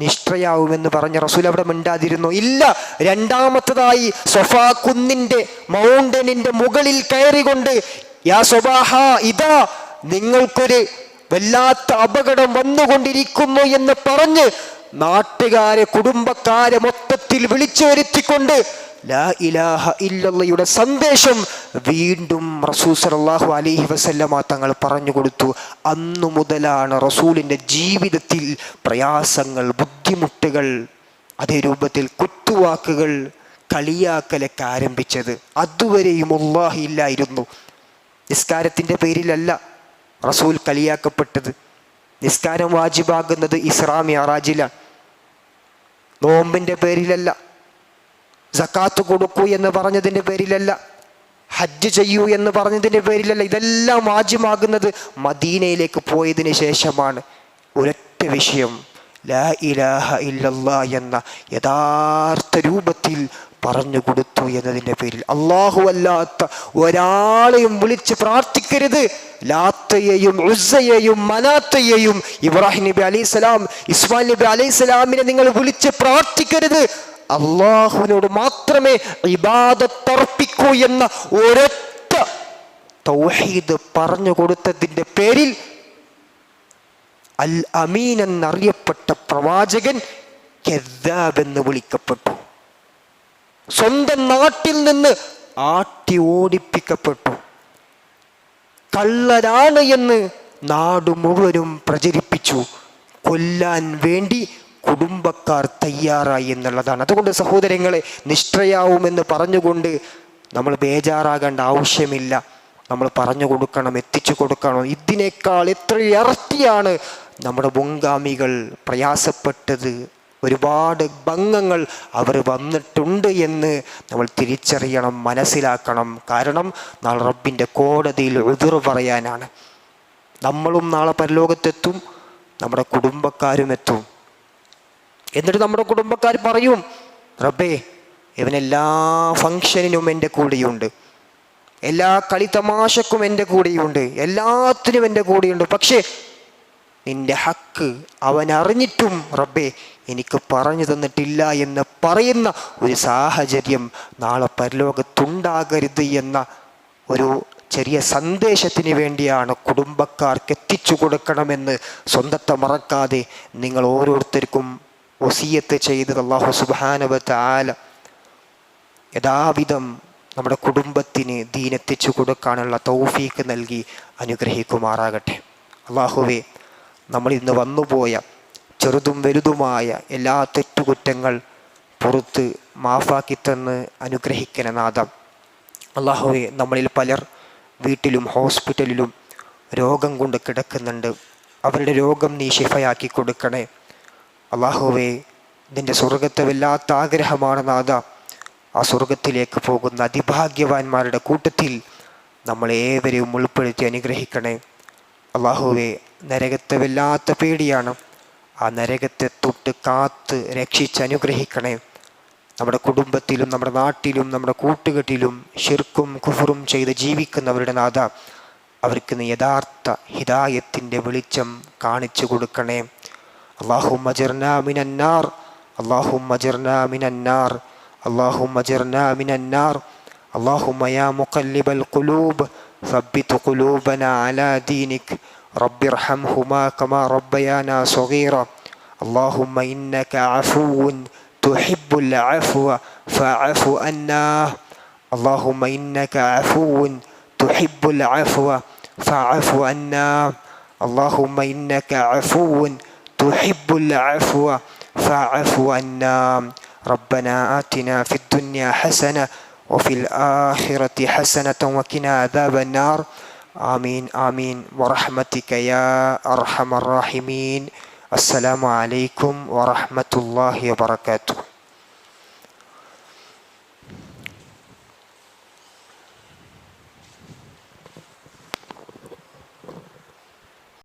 നിഷ്ഠയാവുമെന്ന് പറഞ്ഞ റസൂൽ അവിടെ മിണ്ടാതിരുന്നു? ഇല്ല. രണ്ടാമത്തതായി സഫാ കുന്നിന്റെ മൗണ്ടനിന്റെ മുകളിൽ കയറിക്കൊണ്ട് യാ സ്വബാഹ, ഇതാ നിങ്ങൾക്കൊരു വല്ലാത്ത അപകടം വന്നുകൊണ്ടിരിക്കുന്നു എന്ന് പറഞ്ഞ് നാട്ടുകാരെ, കുടുംബക്കാരെ മൊത്തത്തിൽ വിളിച്ചു വരുത്തിക്കൊണ്ട് ലാ ഇലാഹ ഇല്ലല്ലയുടെ സന്ദേശം വീണ്ടും റസൂൽ സല്ലല്ലാഹു അലൈഹി വസല്ലമ തങ്ങൾ പറഞ്ഞു കൊടുത്തു. അന്നു മുതലാണ് റസൂലിൻ്റെ ജീവിതത്തിൽ പ്രയാസങ്ങൾ, ബുദ്ധിമുട്ടുകൾ, അതേ രൂപത്തിൽ കുത്തുവാക്കുകൾ, കളിയാക്കലൊക്കെ ആരംഭിച്ചത്. അതുവരെയും അല്ലാഹ് ഇല്ലായിരുന്നു. നിസ്കാരത്തിൻ്റെ പേരിലല്ല റസൂൽ കളിയാക്കപ്പെട്ടത്. നിസ്കാരം വാജിബാകുന്നത് ഇസ്രാ മിഅ്റാജിലാണ്, നോമ്പിൻ്റെ പേരിലല്ല. സക്കാത്ത് കൊടുക്കൂ എന്ന് പറഞ്ഞതിൻ്റെ പേരിലല്ല, ഹജ്ജ് ചെയ്യൂ എന്ന് പറഞ്ഞതിൻ്റെ പേരിലല്ല. ഇതെല്ലാം വാജിബാകുന്നത് മദീനയിലേക്ക് പോയതിന് ശേഷമാണ്. ഒരൊറ്റ വിഷയം, ലാ ഇലാഹ ഇല്ലല്ലാ എന്ന യഥാർത്ഥ രൂപത്തിൽ പറഞ്ഞു കൊടുത്തു എന്നതിൻ്റെ പേരിൽ അല്ലാഹു അല്ലാത്ത ഒരാളെയും വിളിച്ച് പ്രാർത്ഥിക്കരുത്. ലാത്തയെയും ഉസ്സയെയും മനാത്തയെയും ഇബ്രാഹിം നബി അലൈഹിസ്സലാം, ഇസ്മായിൽ നബി അലൈഹിസ്സലാമിനെ നിങ്ങൾ വിളിച്ച് പ്രാർത്ഥിക്കരുത്. അള്ളാഹുവിനോട് മാത്രമേ ഇബാദത്ത് അർപ്പിക്കൂ എന്ന ഒരൊറ്റ തൗഹീദ് പറഞ്ഞു കൊടുത്തതിൻ്റെ പേരിൽ അൽ അമീൻ എന്നറിയപ്പെട്ട പ്രവാചകൻ കദ്ദാബ് എന്ന് വിളിക്കപ്പെട്ടു. സ്വന്തം നാട്ടിൽ നിന്ന് ആട്ടി ഓടിപ്പിക്കപ്പെട്ടു. കള്ളനാണ് എന്ന് നാട് മുഴുവനും പ്രചരിപ്പിച്ചു. കൊല്ലാൻ വേണ്ടി കുടുംബക്കാർ തയ്യാറായി എന്നുള്ളതാണ്. അതുകൊണ്ട് സഹോദരങ്ങളെ, നിഷ്ഠയാവുമെന്ന് പറഞ്ഞുകൊണ്ട് നമ്മൾ ബേജാറാകേണ്ട ആവശ്യമില്ല. നമ്മൾ പറഞ്ഞു കൊടുക്കണം, എത്തിച്ചു കൊടുക്കണം. ഇതിനേക്കാൾ എത്ര ഇരട്ടിയാണ് നമ്മുടെ മുൻഗാമികൾ പ്രയാസപ്പെട്ടത്. ഒരുപാട് ഭംഗങ്ങൾ അവർ വന്നിട്ടുണ്ട് എന്ന് നമ്മൾ തിരിച്ചറിയണം, മനസ്സിലാക്കണം. കാരണം നാളെ റബ്ബിൻ്റെ കോടതിയിൽ ഉദ്ർ പറയാനാണ്. നമ്മളും നാളെ പരലോകത്തെത്തും, നമ്മുടെ കുടുംബക്കാരും എത്തും. എന്നിട്ട് നമ്മുടെ കുടുംബക്കാർ പറയും, റബ്ബേ, ഇവനെല്ലാ ഫങ്ഷനിനും എൻ്റെ കൂടെയുണ്ട്, എല്ലാ കളിത്തമാശക്കും എൻ്റെ കൂടെയുണ്ട്, എല്ലാത്തിനും എൻ്റെ കൂടെയുണ്ട്. പക്ഷേ നിന്റെ ഹക്ക് അവൻ അറിഞ്ഞിട്ടും റബ്ബേ എനിക്ക് പറഞ്ഞു തന്നിട്ടില്ല എന്ന് പറയുന്ന ഒരു സാഹചര്യം നാളെ പരലോകത്തുണ്ടാകരുത് എന്ന ഒരു ചെറിയ സന്ദേശത്തിന് വേണ്ടിയാണ് കുടുംബക്കാർക്ക് എത്തിച്ചു കൊടുക്കണമെന്ന് സ്വന്തത്തെ മറക്കാതെ നിങ്ങൾ ഓരോരുത്തർക്കും വസിയത്ത് ചെയ്തത് അല്ലാഹു സുബ്ഹാനഹു വ തആല യഥാവിധം നമ്മുടെ കുടുംബത്തിന് ദീനെത്തിച്ചു കൊടുക്കാനുള്ള തൗഫീക്ക് നൽകി അനുഗ്രഹിക്കുമാറാകട്ടെ. അല്ലാഹുവേ, നമ്മൾ ഇന്ന് വന്നുപോയ ചെറുതും വലുതുമായ എല്ലാ തെറ്റുകുറ്റങ്ങൾ പുറത്ത് മാഫാക്കി തന്ന് അനുഗ്രഹിക്കണ നാഥം. അല്ലാഹുവേ, നമ്മളിൽ പലർ വീട്ടിലും ഹോസ്പിറ്റലിലും രോഗം കൊണ്ട് കിടക്കുന്നുണ്ട്. അവരുടെ രോഗം നീ ശിഫയാക്കി കൊടുക്കണേ. അല്ലാഹുവേ, നിന്റെ സ്വർഗത്തെ വല്ലാത്ത ആഗ്രഹമാണ് നാഥ. ആ സ്വർഗത്തിലേക്ക് പോകുന്ന അതിഭാഗ്യവാന്മാരുടെ കൂട്ടത്തിൽ നമ്മളേവരെയും ഉൾപ്പെടുത്തി അനുഗ്രഹിക്കണേ. അല്ലാഹുവേ, നരകത്തെ വല്ലാത്ത പേടിയാണ്. ആ നരകത്തെ തൊട്ട് കാത്ത് രക്ഷിച്ച് അനുഗ്രഹിക്കണേ. നമ്മുടെ കുടുംബത്തിലും നമ്മുടെ നാട്ടിലും നമ്മുടെ കൂട്ടുകെട്ടിലും ശിർക്കും കുഫറും ചെയ്ത് ജീവിക്കുന്നവരുടെ നാഥ, അവർക്ക് നീ യഥാർത്ഥ ഹിദായത്തിൻ്റെ വെളിച്ചം കാണിച്ചു കൊടുക്കണേ. അല്ലാഹുമ്മ അജിർനാ മിനന്നാർ, അല്ലാഹുമ്മ അജിർനാ മിനന്നാർ, അല്ലാഹുമ്മ അജിർനാ മിനന്നാർ. അല്ലാഹുമ്മ യാ മുഖല്ലിബൽ ഖുലൂബ് സബ്ബിത് ഖുലൂബനാ അലാ ദീനിക് റബ്ബിർഹംഹുമാ കമാ റബ്ബയാനാ സഗീറ. അല്ലാഹുമ്മ ഇന്നക അഫൂൻ തുഹിബ്ബുൽ അഫ്വ ഫഅഫു അന്നാ. അല്ലാഹുമ്മ ഇന്നക അഫൂൻ തുഹിബ്ബുൽ അഫ്വ ഫഅഫു അന്നാ. അല്ലാഹുമ്മ ഇന്നക അഫൂൻ തുഹിബ്ബുൽ അഫ്വ ഫഅഫു അന്നാ. റബ്ബനാ ആതിനാ ഫിദ്ദുനിയാ ഹസന വഫിൽ ആഖിറതി ഹസനത വഖിനാ അദാബന്നാർ. ആമീൻ ആമീൻ വറഹ്മതിക യാ അർഹമർ റഹീമീൻ. അസ്സലാമു അലൈക്കും വറഹ്മത്തുള്ളാഹി വബറകാതുഹു.